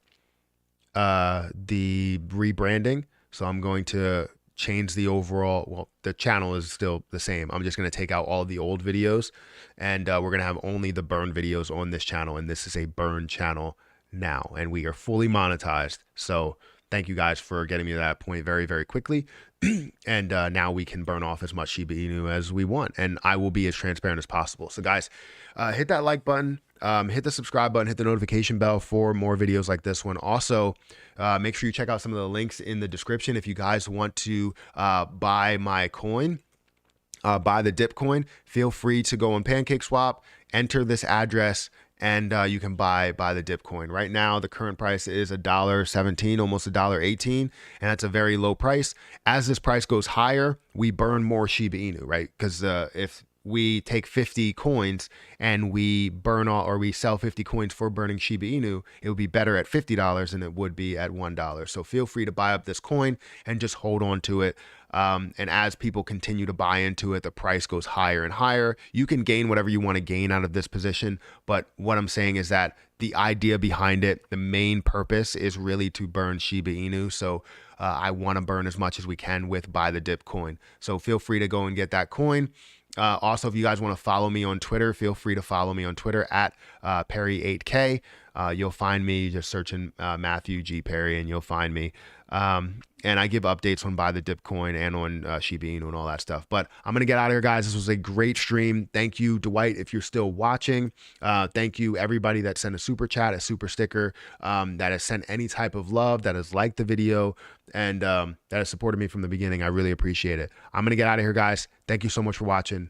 rebranding. So I'm going to change the overall, well, the channel is still the same. I'm just going to take out all the old videos, and we're going to have only the burn videos on this channel. And this is a burn channel now, and we are fully monetized. So thank you guys for getting me to that point very, very quickly. And now we can burn off as much Shiba Inu as we want, and I will be as transparent as possible. So guys, hit that like button, hit the subscribe button, hit the notification bell for more videos like this one. Also, make sure you check out some of the links in the description if you guys want to buy my coin, buy the dip coin. Feel free to go on PancakeSwap, enter this address, and you can buy the dip coin. Right now, the current price is $1.17, almost $1.18, and that's a very low price. As this price goes higher, we burn more Shiba Inu, right? Because if we take 50 coins and we burn all, or we sell 50 coins for burning Shiba Inu, it would be better at $50 than it would be at $1. So feel free to buy up this coin and just hold on to it. And as people continue to buy into it, the price goes higher and higher. You can gain whatever you want to gain out of this position. But what I'm saying is that the idea behind it, the main purpose is really to burn Shiba Inu. So I want to burn as much as we can with buy the dip coin. So feel free to go and get that coin. Also, if you guys want to follow me on Twitter, feel free to follow me on Twitter at Perry8K. You'll find me just searching Matthew G. Perry, and you'll find me. And I give updates on buy the dip coin and on Shiba Inu and all that stuff. But I'm going to get out of here, guys. This was a great stream. Thank you, Dwight, if you're still watching. Thank you, everybody that sent a super chat, a super sticker, that has sent any type of love, that has liked the video, and that has supported me from the beginning. I really appreciate it. I'm going to get out of here, guys. Thank you so much for watching.